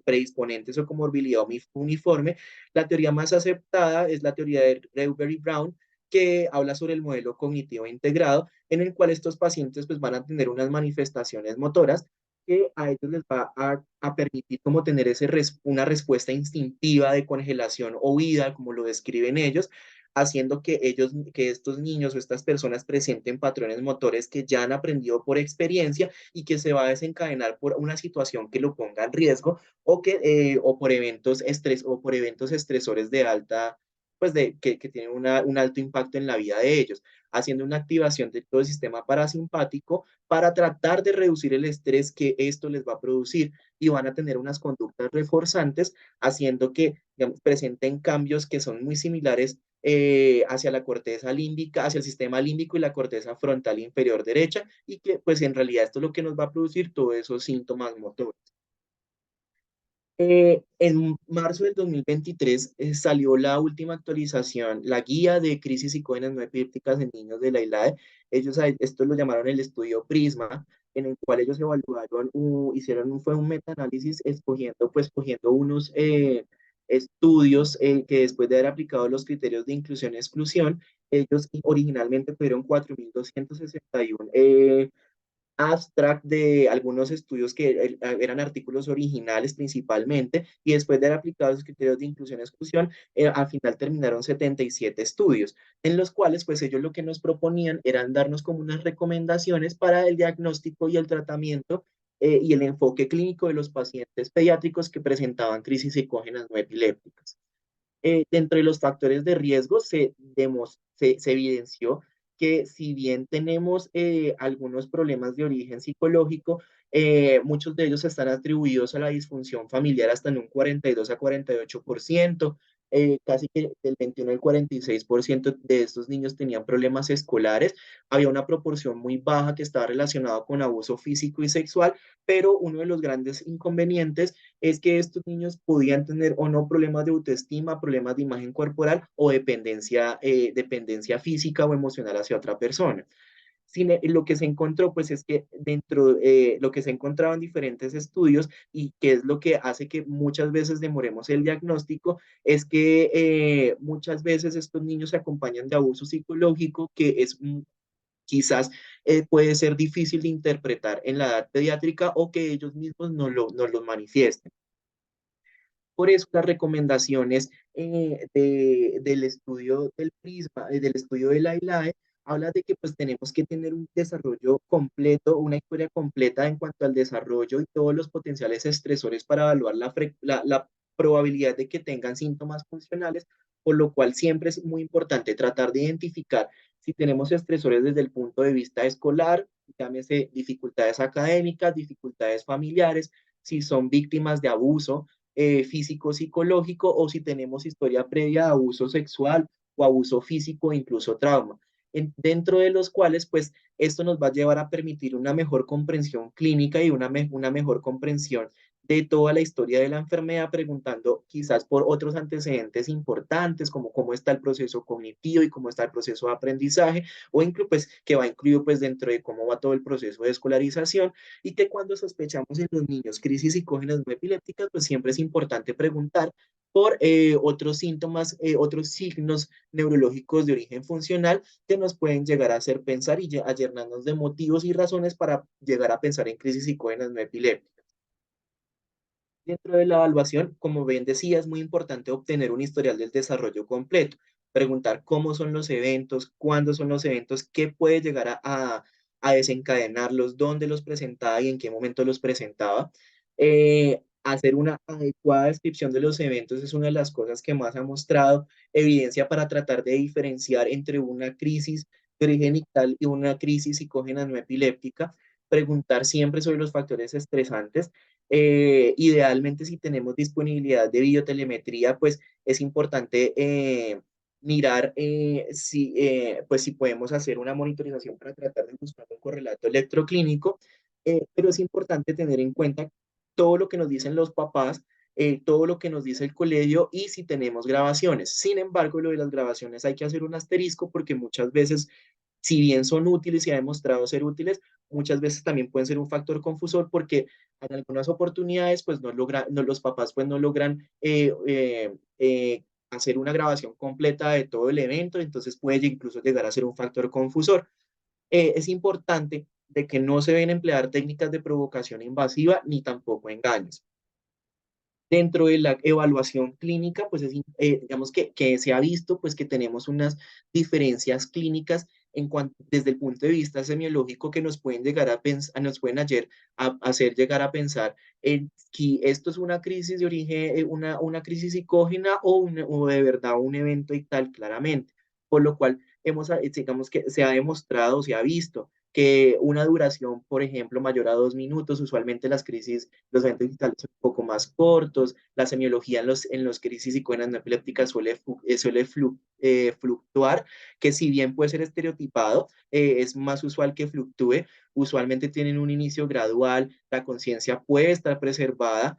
Speaker 4: predisponentes o comorbilidad uniforme, la teoría más aceptada es la teoría de Reuber y Brown, que habla sobre el modelo cognitivo integrado, en el cual estos pacientes pues, van a tener unas manifestaciones motoras que a ellos les va a permitir como tener una respuesta instintiva de congelación o huida, como lo describen ellos, haciendo que estos niños o estas personas presenten patrones motores que ya han aprendido por experiencia y que se va a desencadenar por una situación que lo ponga en riesgo o por o por eventos estresores de alta, pues que tienen un alto impacto en la vida de ellos, haciendo una activación de todo el sistema parasimpático para tratar de reducir el estrés que esto les va a producir y van a tener unas conductas reforzantes, haciendo que digamos, presenten cambios que son muy similares hacia la corteza límbica, hacia el sistema límbico y la corteza frontal inferior derecha, y que pues en realidad esto es lo que nos va a producir todos esos síntomas motores. En marzo del 2023 salió la última actualización, la guía de crisis psicógenas no epilépticas en niños de la ILAE. Esto lo llamaron el estudio Prisma, en el cual ellos evaluaron, fue un metaanálisis escogiendo unos estudios que después de haber aplicado los criterios de inclusión y exclusión, ellos originalmente tuvieron 4.261 abstract de algunos estudios que eran artículos originales principalmente, y después de haber aplicado los criterios de inclusión y exclusión, al final terminaron 77 estudios, en los cuales pues ellos lo que nos proponían eran darnos como unas recomendaciones para el diagnóstico y el tratamiento y el enfoque clínico de los pacientes pediátricos que presentaban crisis psicógenas no epilépticas. Dentro de los factores de riesgo se evidenció que si bien tenemos algunos problemas de origen psicológico, muchos de ellos están atribuidos a la disfunción familiar hasta en un 42 a 48%, casi que del 21 al 46% de estos niños tenían problemas escolares, había una proporción muy baja que estaba relacionada con abuso físico y sexual, pero uno de los grandes inconvenientes es que estos niños podían tener o no problemas de autoestima, problemas de imagen corporal o dependencia física o emocional hacia otra persona. Lo que se encontró, pues es que lo que se encontraba en diferentes estudios y que es lo que hace que muchas veces demoremos el diagnóstico, es que muchas veces estos niños se acompañan de abuso psicológico que quizás puede ser difícil de interpretar en la edad pediátrica o que ellos mismos no lo manifiesten. Por eso las recomendaciones del estudio del Prisma, del estudio de la ILAE, habla de que pues tenemos que tener un desarrollo completo, una historia completa en cuanto al desarrollo y todos los potenciales estresores para evaluar la probabilidad de que tengan síntomas funcionales, por lo cual siempre es muy importante tratar de identificar si tenemos estresores desde el punto de vista escolar, llámese dificultades académicas, dificultades familiares, si son víctimas de abuso físico, psicológico, o si tenemos historia previa de abuso sexual o abuso físico, incluso trauma, dentro de los cuales, pues, esto nos va a llevar a permitir una mejor comprensión clínica y una mejor comprensión de toda la historia de la enfermedad, preguntando quizás por otros antecedentes importantes, como cómo está el proceso cognitivo y cómo está el proceso de aprendizaje, o incluso, pues, que va incluido, pues, dentro de cómo va todo el proceso de escolarización, y que cuando sospechamos en los niños crisis psicógenas no epilépticas, pues siempre es importante preguntar por otros síntomas, otros signos neurológicos de origen funcional que nos pueden llegar a hacer pensar y a llenarnos de motivos y razones para llegar a pensar en crisis psicógenas no epilépticas. Dentro de la evaluación, como bien decía, es muy importante obtener un historial del desarrollo completo, preguntar cómo son los eventos, cuándo son los eventos, qué puede llegar a desencadenarlos, dónde los presentaba y en qué momento los presentaba. Hacer una adecuada descripción de los eventos es una de las cosas que más ha mostrado evidencia para tratar de diferenciar entre una crisis perigenital y una crisis psicógena no epiléptica. Preguntar siempre sobre los factores estresantes. Idealmente, si tenemos disponibilidad de videotelemetría, pues es importante mirar pues, si podemos hacer una monitorización para tratar de buscar un correlato electroclínico, pero es importante tener en cuenta todo lo que nos dicen los papás, todo lo que nos dice el colegio y si tenemos grabaciones. Sin embargo, lo de las grabaciones hay que hacer un asterisco porque muchas veces, si bien son útiles y ha demostrado ser útiles, muchas veces también pueden ser un factor confusor porque en algunas oportunidades pues los papás pues no logran hacer una grabación completa de todo el evento, entonces puede incluso llegar a ser un factor confusor. Es importante de que no se deben emplear técnicas de provocación invasiva ni tampoco engaños. Dentro de la evaluación clínica, pues digamos que se ha visto pues que tenemos unas diferencias clínicas desde el punto de vista semiológico que nos pueden llegar a pensar, nos pueden hacer llegar a pensar en que esto es una crisis de origen, una crisis psicógena o de verdad un evento y tal, claramente. Por lo cual, digamos que se ha demostrado, se ha visto que una duración, por ejemplo, mayor a 2 minutos, usualmente los eventos digitales son un poco más cortos, la semiología en los crisis psicógenas no epilépticas suele fluctuar, que si bien puede ser estereotipado, es más usual que fluctúe, usualmente tienen un inicio gradual, la conciencia puede estar preservada,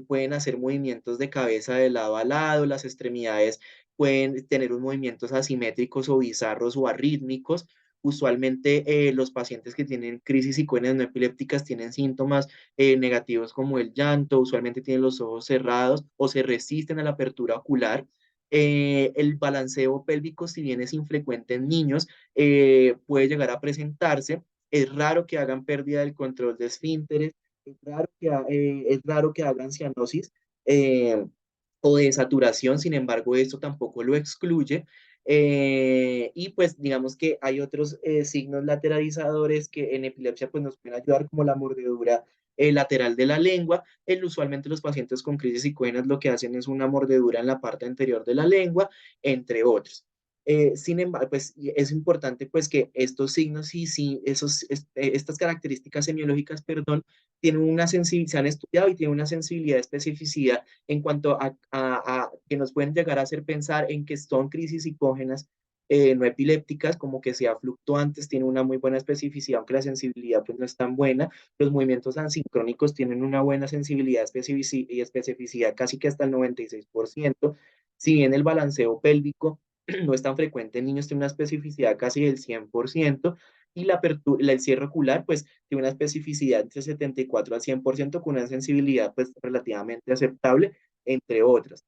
Speaker 4: pueden hacer movimientos de cabeza de lado a lado, las extremidades pueden tener unos movimientos asimétricos o bizarros o arrítmicos. Usualmente los pacientes que tienen crisis psicógenas no epilépticas tienen síntomas negativos como el llanto, usualmente tienen los ojos cerrados o se resisten a la apertura ocular. El balanceo pélvico, si bien es infrecuente en niños, puede llegar a presentarse. Es raro que hagan pérdida del control de esfínteres, es raro que hagan cianosis eh, o de saturación, sin embargo, esto tampoco lo excluye. Y pues digamos que hay otros signos lateralizadores que en epilepsia pues nos pueden ayudar, como la mordedura lateral de la lengua. Usualmente los pacientes con crisis psicógenas lo que hacen es una mordedura en la parte anterior de la lengua, entre otros. Sin embargo, pues es importante pues que estos signos y sí, estas características semiológicas, perdón, se han estudiado y tienen una sensibilidad, especificidad en cuanto a que nos pueden llegar a hacer pensar en que son crisis psicógenas no epilépticas, como que sea fluctuantes, tiene una muy buena especificidad, aunque la sensibilidad pues no es tan buena. Los movimientos asincrónicos tienen una buena sensibilidad y especificidad casi que hasta el 96%. Si bien el balanceo pélvico no es tan frecuente en niños, tiene una especificidad casi del 100%, y el cierre ocular pues tiene una especificidad entre 74 al 100% con una sensibilidad pues relativamente aceptable, entre otras.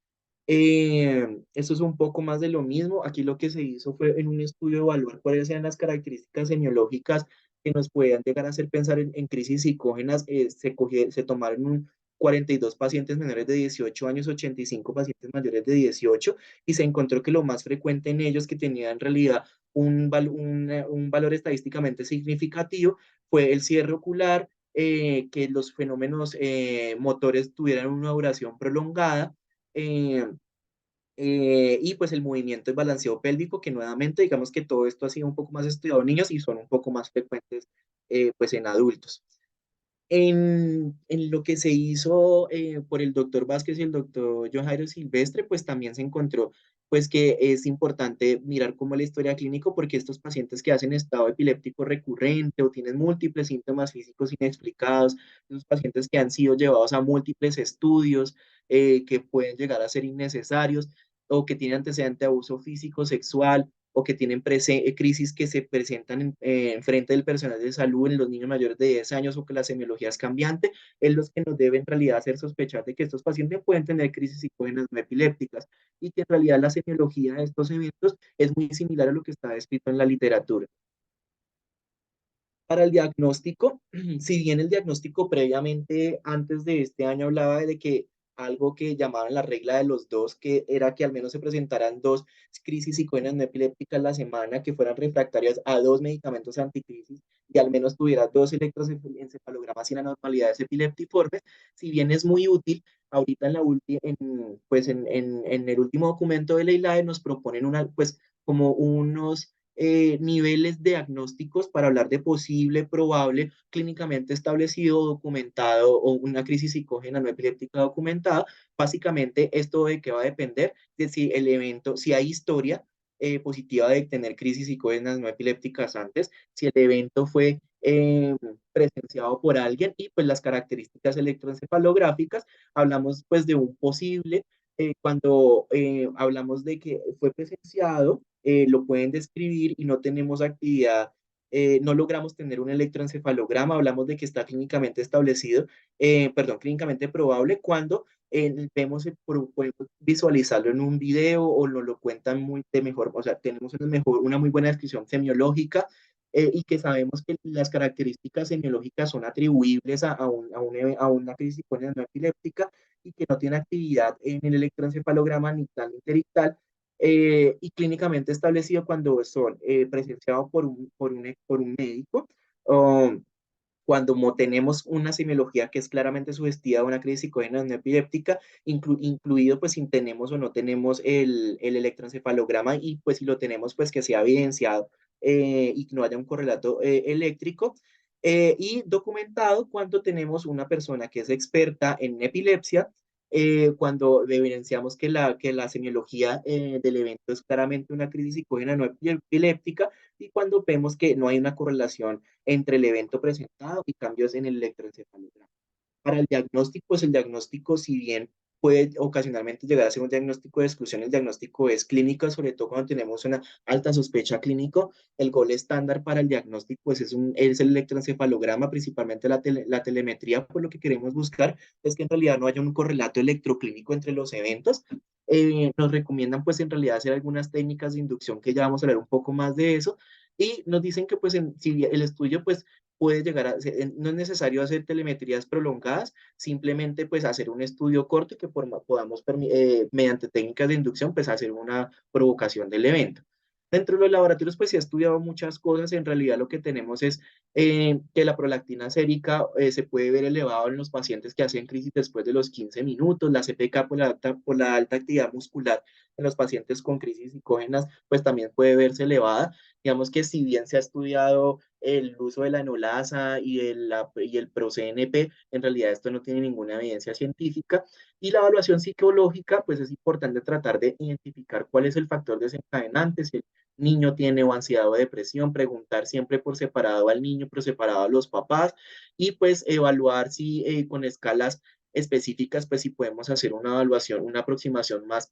Speaker 4: Esto es un poco más de lo mismo. Aquí lo que se hizo fue en un estudio evaluar cuáles eran las características semiológicas que nos podían llegar a hacer pensar en crisis psicógenas. Se tomaron 42 pacientes menores de 18 años, 85 pacientes mayores de 18, y se encontró que lo más frecuente en ellos, que tenía en realidad un valor estadísticamente significativo, fue el cierre ocular, que los fenómenos motores tuvieran una duración prolongada, eh, y pues el movimiento y balanceo pélvico, que nuevamente digamos que todo esto ha sido un poco más estudiado en niños y son un poco más frecuentes pues en adultos. En lo que se hizo por el doctor Vázquez y el doctor John Jairo Silvestre, pues también se encontró pues que es importante mirar cómo la historia clínica, porque estos pacientes que hacen estado epiléptico recurrente o tienen múltiples síntomas físicos inexplicados, esos pacientes que han sido llevados a múltiples estudios que pueden llegar a ser innecesarios, o que tienen antecedente de abuso físico, sexual, o que tienen crisis que se presentan en frente del personal de salud en los niños mayores de 10 años, o que la semiología es cambiante, es los que nos debe en realidad hacer sospechar de que estos pacientes pueden tener crisis psicógenas no epilépticas, y que en realidad la semiología de estos eventos es muy similar a lo que está escrito en la literatura. Para el diagnóstico, si bien el diagnóstico previamente, antes de este año, hablaba de que algo que llamaban la regla de los dos, que era que al menos se presentaran 2 crisis psicógenas no epilépticas a la semana, que fueran refractarias a 2 medicamentos anticrisis y al menos tuviera 2 electroencefalogramas sin anormalidades epiléptiformes. Si bien es muy útil, ahorita en el último documento de la ILAE nos proponen pues como unos niveles diagnósticos para hablar de posible, probable, clínicamente establecido, documentado, o una crisis psicógena no epiléptica documentada. Básicamente, esto de que va a depender de si el evento, si hay historia positiva de tener crisis psicógenas no epilépticas antes, si el evento fue presenciado por alguien, y pues las características electroencefalográficas. Hablamos pues de un posible, cuando hablamos de que fue presenciado, lo pueden describir y no tenemos actividad no logramos tener un electroencefalograma, hablamos de que está clínicamente establecido, perdón, clínicamente probable cuando vemos, podemos visualizarlo en un video o nos lo cuentan muy de mejor, o sea, tenemos una muy buena descripción semiológica y que sabemos que las características semiológicas son atribuibles a una crisis psicótica no epiléptica y que no tiene actividad en el electroencefalograma ni tal ni icterital, y clínicamente establecido cuando son presenciados por un médico, o cuando tenemos una semiología que es claramente sugestiva de una crisis psicógena no epiléptica, incluido pues si tenemos o no tenemos el electroencefalograma y pues si lo tenemos pues que sea evidenciado y que no haya un correlato eléctrico, y documentado cuando tenemos una persona que es experta en epilepsia, cuando evidenciamos que la semiología del evento es claramente una crisis psicógena no epiléptica y cuando vemos que no hay una correlación entre el evento presentado y cambios en el electroencefalograma. Para el diagnóstico, pues el diagnóstico, si bien puede ocasionalmente llegar a ser un diagnóstico de exclusión, el diagnóstico es clínico, sobre todo cuando tenemos una alta sospecha clínico. El gol estándar para el diagnóstico pues es el electroencefalograma, principalmente la telemetría, pues lo que queremos buscar es que en realidad no haya un correlato electroclínico entre los eventos. Nos recomiendan pues en realidad hacer algunas técnicas de inducción que ya vamos a hablar un poco más de eso y nos dicen que pues si el estudio pues puede llegar no es necesario hacer telemetrías prolongadas, simplemente pues hacer un estudio corto que podamos, mediante técnicas de inducción, pues hacer una provocación del evento. Dentro de los laboratorios pues se ha estudiado muchas cosas, en realidad lo que tenemos es que la prolactina sérica se puede ver elevado en los pacientes que hacen crisis después de los 15 minutos, la CPK por la alta actividad muscular en los pacientes con crisis psicógenas pues también puede verse elevada. Digamos que si bien se ha estudiado el uso de la enolasa y el ProCNP, en realidad esto no tiene ninguna evidencia científica. Y la evaluación psicológica, pues es importante tratar de identificar cuál es el factor desencadenante, si el niño tiene o ansiedad o depresión, preguntar siempre por separado al niño, por separado a los papás, y pues evaluar si con escalas específicas, pues si podemos hacer una evaluación, una aproximación más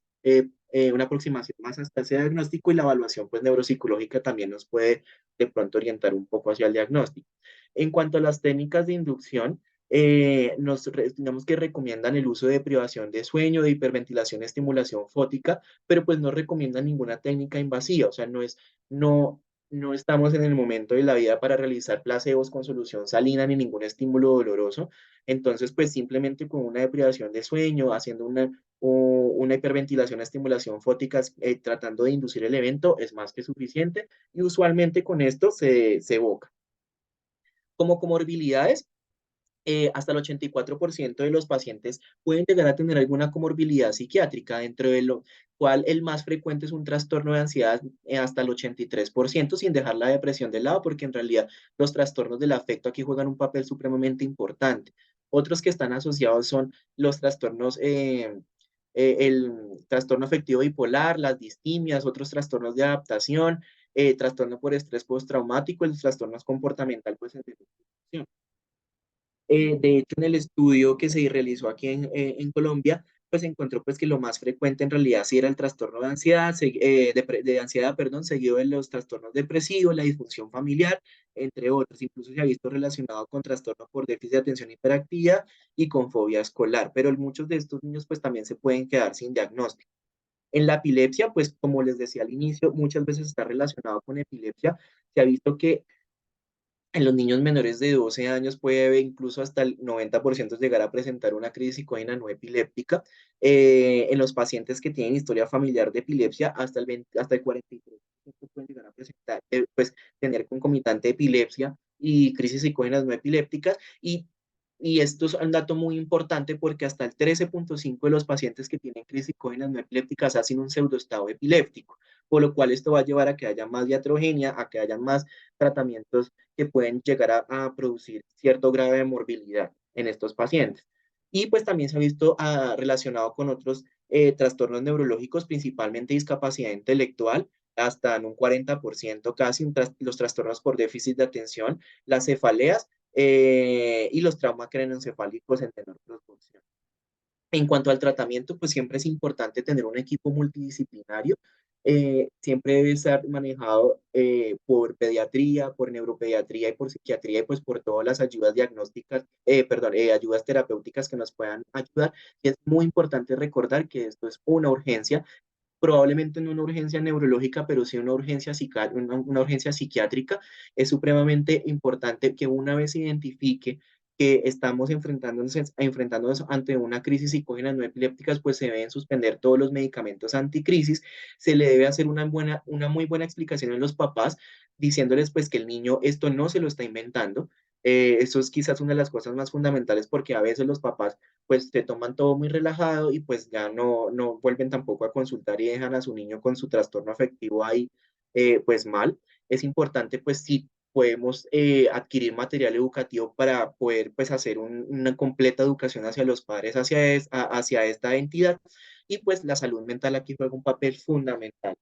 Speaker 4: hasta ese diagnóstico y la evaluación pues neuropsicológica también nos puede de pronto orientar un poco hacia el diagnóstico. En cuanto a las técnicas de inducción, digamos que recomiendan el uso de privación de sueño, de hiperventilación, estimulación fótica, pero pues no recomiendan ninguna técnica invasiva, o sea, no estamos en el momento de la vida para realizar placebos con solución salina ni ningún estímulo doloroso, entonces pues simplemente con una deprivación de sueño, haciendo una hiperventilación, estimulación fótica, tratando de inducir el evento, es más que suficiente y usualmente con esto se evoca. Como comorbilidades, hasta el 84% de los pacientes pueden llegar a tener alguna comorbilidad psiquiátrica, dentro de lo cual el más frecuente es un trastorno de ansiedad hasta el 83%, sin dejar la depresión de lado, porque en realidad los trastornos del afecto aquí juegan un papel supremamente importante. Otros que están asociados son los trastornos, el trastorno afectivo bipolar, las distimias, otros trastornos de adaptación, trastorno por estrés postraumático, el trastorno comportamental, pues en definición. De hecho, en el estudio que se realizó aquí en Colombia, pues se encontró pues que lo más frecuente en realidad sí era el trastorno de ansiedad, de ansiedad, perdón, seguido de los trastornos depresivos, la disfunción familiar, entre otros. Incluso se ha visto relacionado con trastorno por déficit de atención hiperactiva y con fobia escolar, pero muchos de estos niños pues también se pueden quedar sin diagnóstico. En la epilepsia, pues como les decía al inicio, muchas veces está relacionado con epilepsia. Se ha visto que en los niños menores de 12 años puede incluso hasta el 90% llegar a presentar una crisis psicógena no epiléptica. En los pacientes que tienen historia familiar de epilepsia, hasta el 43% pueden llegar a presentar, pues, tener concomitante epilepsia y crisis psicógenas no epilépticas. Y esto es un dato muy importante porque hasta el 13.5% de los pacientes que tienen crisis psicógenas no epilépticas hacen un pseudoestado epiléptico, por lo cual esto va a llevar a que haya más diatrogenia, a que haya más tratamientos que pueden llegar a producir cierto grado de morbilidad en estos pacientes. Y pues también se ha visto relacionado con otros trastornos neurológicos, principalmente discapacidad intelectual, hasta en un 40% casi, los trastornos por déficit de atención, las cefaleas y los traumas craneoencefálicos en menor proporción. En cuanto al tratamiento, pues siempre es importante tener un equipo multidisciplinario siempre debe estar manejado por pediatría, por neuropediatría y por psiquiatría y pues por todas las ayudas diagnósticas, ayudas terapéuticas que nos puedan ayudar. Y es muy importante recordar que esto es una urgencia, probablemente no una urgencia neurológica, pero sí una urgencia, una urgencia psiquiátrica. Es supremamente importante que una vez se identifique que estamos enfrentándonos ante una crisis psicógena no epilépticas, pues se deben suspender todos los medicamentos anticrisis. Se le debe hacer una muy buena explicación a los papás, diciéndoles pues que el niño esto no se lo está inventando. Eso es quizás una de las cosas más fundamentales porque a veces los papás pues se toman todo muy relajado y pues ya no vuelven tampoco a consultar y dejan a su niño con su trastorno afectivo ahí pues mal. Es importante pues si podemos adquirir material educativo para poder pues hacer una completa educación hacia los padres, hacia esta entidad y pues la salud mental aquí juega un papel fundamental.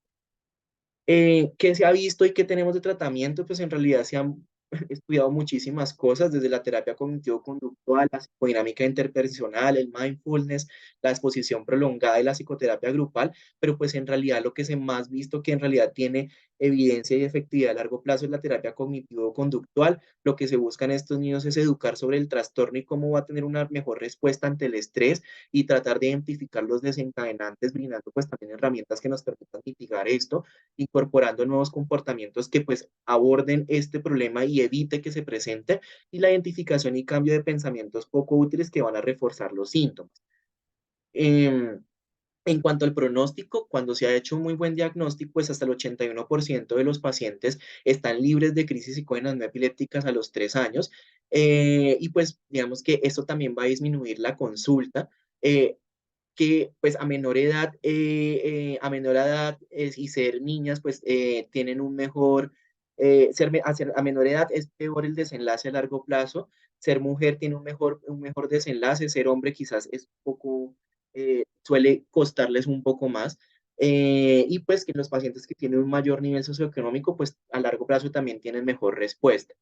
Speaker 4: ¿Qué se ha visto y qué tenemos de tratamiento? Pues en realidad se han estudiado muchísimas cosas, desde la terapia cognitivo-conductual, la psicodinámica interpersonal, el mindfulness, la exposición prolongada y la psicoterapia grupal, pero pues en realidad lo que se más visto que en realidad tiene evidencia y efectividad a largo plazo es la terapia cognitivo-conductual. Lo que se busca en estos niños es educar sobre el trastorno y cómo va a tener una mejor respuesta ante el estrés y tratar de identificar los desencadenantes, brindando pues también herramientas que nos permitan mitigar esto, incorporando nuevos comportamientos que pues aborden este problema y evite que se presente, y la identificación y cambio de pensamientos poco útiles que van a reforzar los síntomas. Eh, en cuanto al pronóstico, cuando se ha hecho un muy buen diagnóstico, pues hasta el 81% de los pacientes están libres de crisis psicógenas no epilépticas a los 3 años, y pues digamos que esto también va a disminuir la consulta, que pues a menor edad y ser niñas pues tienen un mejor, a menor edad es peor el desenlace a largo plazo, ser mujer tiene un mejor desenlace, ser hombre quizás es un poco, suele costarles un poco más. Y pues que los pacientes que tienen un mayor nivel socioeconómico pues a largo plazo también tienen mejor respuesta.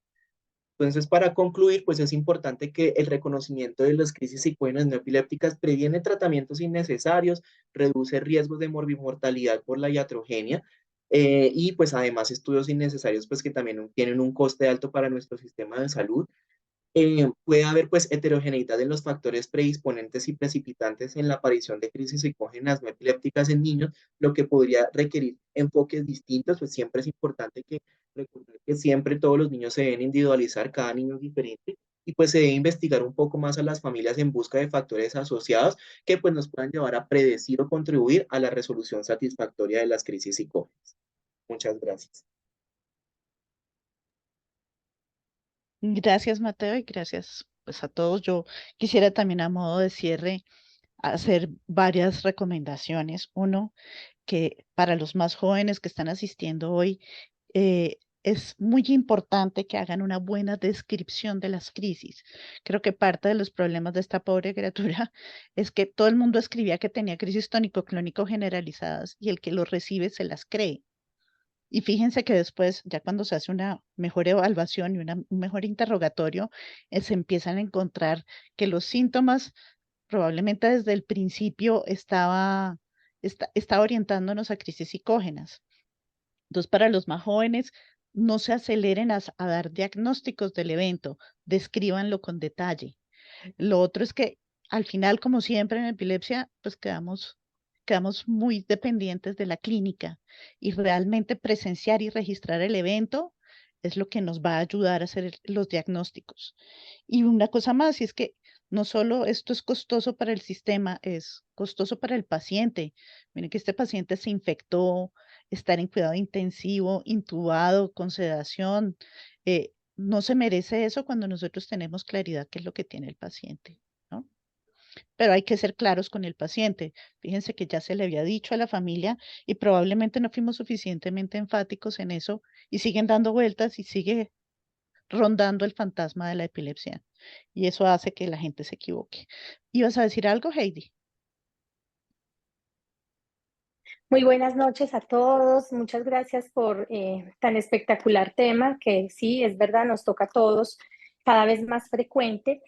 Speaker 4: Entonces, para concluir, pues es importante que el reconocimiento de las crisis psicógenas no epilépticas previene tratamientos innecesarios, reduce riesgos de morbimortalidad por la iatrogenia, y pues además estudios innecesarios pues que también tienen un coste alto para nuestro sistema de salud. Puede haber pues heterogeneidad en los factores predisponentes y precipitantes en la aparición de crisis psicógenas no epilépticas en niños, lo que podría requerir enfoques distintos. Pues siempre es importante que recordar que siempre todos los niños se deben individualizar, cada niño es diferente, y pues se debe investigar un poco más a las familias en busca de factores asociados que pues nos puedan llevar a predecir o contribuir a la resolución satisfactoria de las crisis psicógenas. Muchas gracias.
Speaker 2: Gracias, Mateo, y gracias pues a todos. Yo quisiera también a modo de cierre hacer varias recomendaciones. Uno, que para los más jóvenes que están asistiendo hoy, es muy importante que hagan una buena descripción de las crisis. Creo que parte de los problemas de esta pobre criatura es que todo el mundo escribía que tenía crisis tónico-clónico generalizadas y el que lo recibe se las cree. Y fíjense que después, ya cuando se hace una mejor evaluación y un mejor interrogatorio, se empiezan a encontrar que los síntomas probablemente desde el principio estaba orientándonos a crisis psicógenas. Entonces, para los más jóvenes, no se aceleren a dar diagnósticos del evento, descríbanlo con detalle. Lo otro es que al final, como siempre en epilepsia, pues quedamos muy dependientes de la clínica y realmente presenciar y registrar el evento es lo que nos va a ayudar a hacer los diagnósticos. Y una cosa más, y es que no solo esto es costoso para el sistema, es costoso para el paciente. Miren que este paciente se infectó, estar en cuidado intensivo, intubado, con sedación. No se merece eso cuando nosotros tenemos claridad qué es lo que tiene el paciente, ¿no? Pero hay que ser claros con el paciente. Fíjense que ya se le había dicho a la familia y probablemente no fuimos suficientemente enfáticos en eso y siguen dando vueltas y sigue rondando el fantasma de la epilepsia. Y eso hace que la gente se equivoque. ¿Ibas a decir algo, Heidi?
Speaker 7: Muy buenas noches a todos. Muchas gracias por tan espectacular tema que sí, es verdad, nos toca a todos cada vez más frecuente.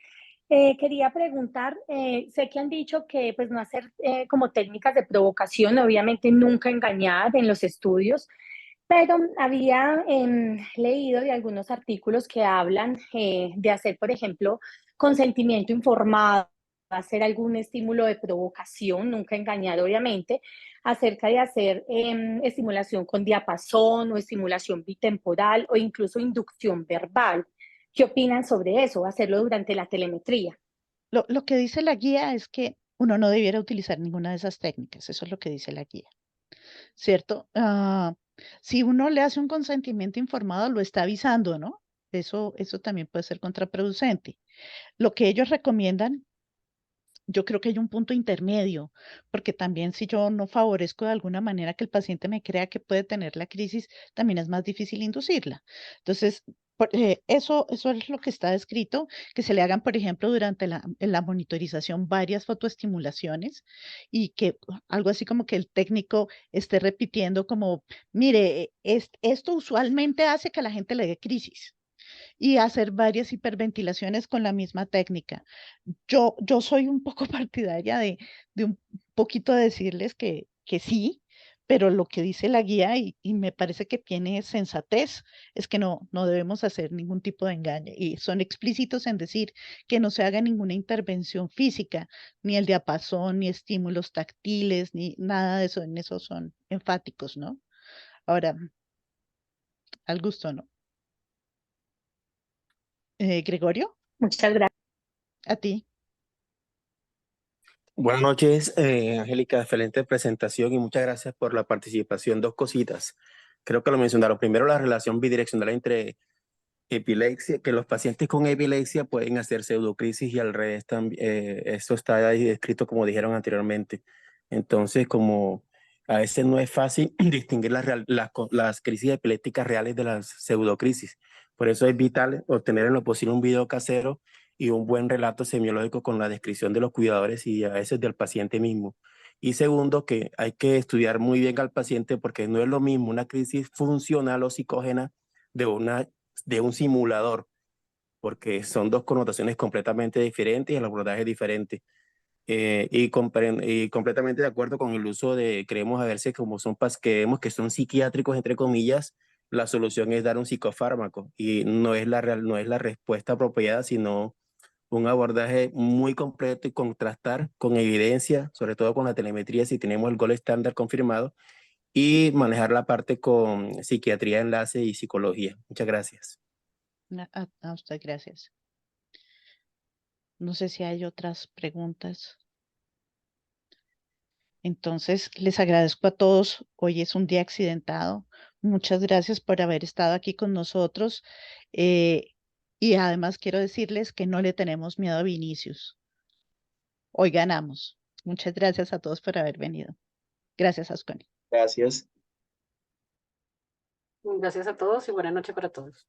Speaker 7: Quería preguntar, sé que han dicho que pues no hacer como técnicas de provocación, obviamente nunca engañar en los estudios, pero había leído de algunos artículos que hablan de hacer, por ejemplo, consentimiento informado, hacer algún estímulo de provocación, nunca engañar, obviamente, acerca de hacer estimulación con diapasón o estimulación bitemporal o incluso inducción verbal. ¿Qué opinan sobre eso? Hacerlo durante la telemetría.
Speaker 2: Lo que dice la guía es que uno no debiera utilizar ninguna de esas técnicas, eso es lo que dice la guía, ¿cierto? Si uno le hace un consentimiento informado, lo está avisando, ¿no? Eso también puede ser contraproducente. Lo que ellos recomiendan, yo creo que hay un punto intermedio, porque también si yo no favorezco de alguna manera que el paciente me crea que puede tener la crisis, también es más difícil inducirla. Entonces, eso es lo que está descrito, que se le hagan, por ejemplo, durante en la monitorización varias fotoestimulaciones y que algo así como que el técnico esté repitiendo como, mire, esto usualmente hace que a la gente le dé crisis y hacer varias hiperventilaciones con la misma técnica. Yo soy un poco partidaria de un poquito decirles que sí, pero lo que dice la guía y me parece que tiene sensatez es que no debemos hacer ningún tipo de engaño y son explícitos en decir que no se haga ninguna intervención física, ni el diapasón, ni estímulos táctiles, ni nada de eso, en eso son enfáticos, ¿no? Ahora, al gusto, ¿no? Gregorio,
Speaker 7: Muchas gracias.
Speaker 2: a ti.
Speaker 8: Buenas noches, Angélica, excelente presentación y muchas gracias por la participación. Dos cositas. Creo que lo mencionaron. Primero, la relación bidireccional entre epilepsia, que los pacientes con epilepsia pueden hacer pseudocrisis y al revés también. Eso está ahí descrito como dijeron anteriormente. Entonces, como a veces no es fácil distinguir las crisis epilépticas reales de las pseudocrisis. Por eso es vital obtener en lo posible un video casero y un buen relato semiológico con la descripción de los cuidadores y a veces del paciente mismo. Y segundo, que hay que estudiar muy bien al paciente porque no es lo mismo una crisis funcional o psicógena de un simulador, porque son dos connotaciones completamente diferentes y el abordaje es diferente. Y completamente de acuerdo con el uso de, creemos a verse como son, creemos que son psiquiátricos, entre comillas, la solución es dar un psicofármaco y no es la respuesta apropiada, sino un abordaje muy completo y contrastar con evidencia, sobre todo con la telemetría, si tenemos el gold estándar confirmado, y manejar la parte con psiquiatría, enlace y psicología. Muchas gracias.
Speaker 2: A usted, gracias. No sé si hay otras preguntas. Entonces, les agradezco a todos. Hoy es un día accidentado. Muchas gracias por haber estado aquí con nosotros. Eh, y además quiero decirles que no le tenemos miedo a Vinicius. Hoy ganamos. Muchas gracias a todos por haber venido. Gracias, Asconi.
Speaker 4: Gracias.
Speaker 1: Gracias a todos y buena noche para todos.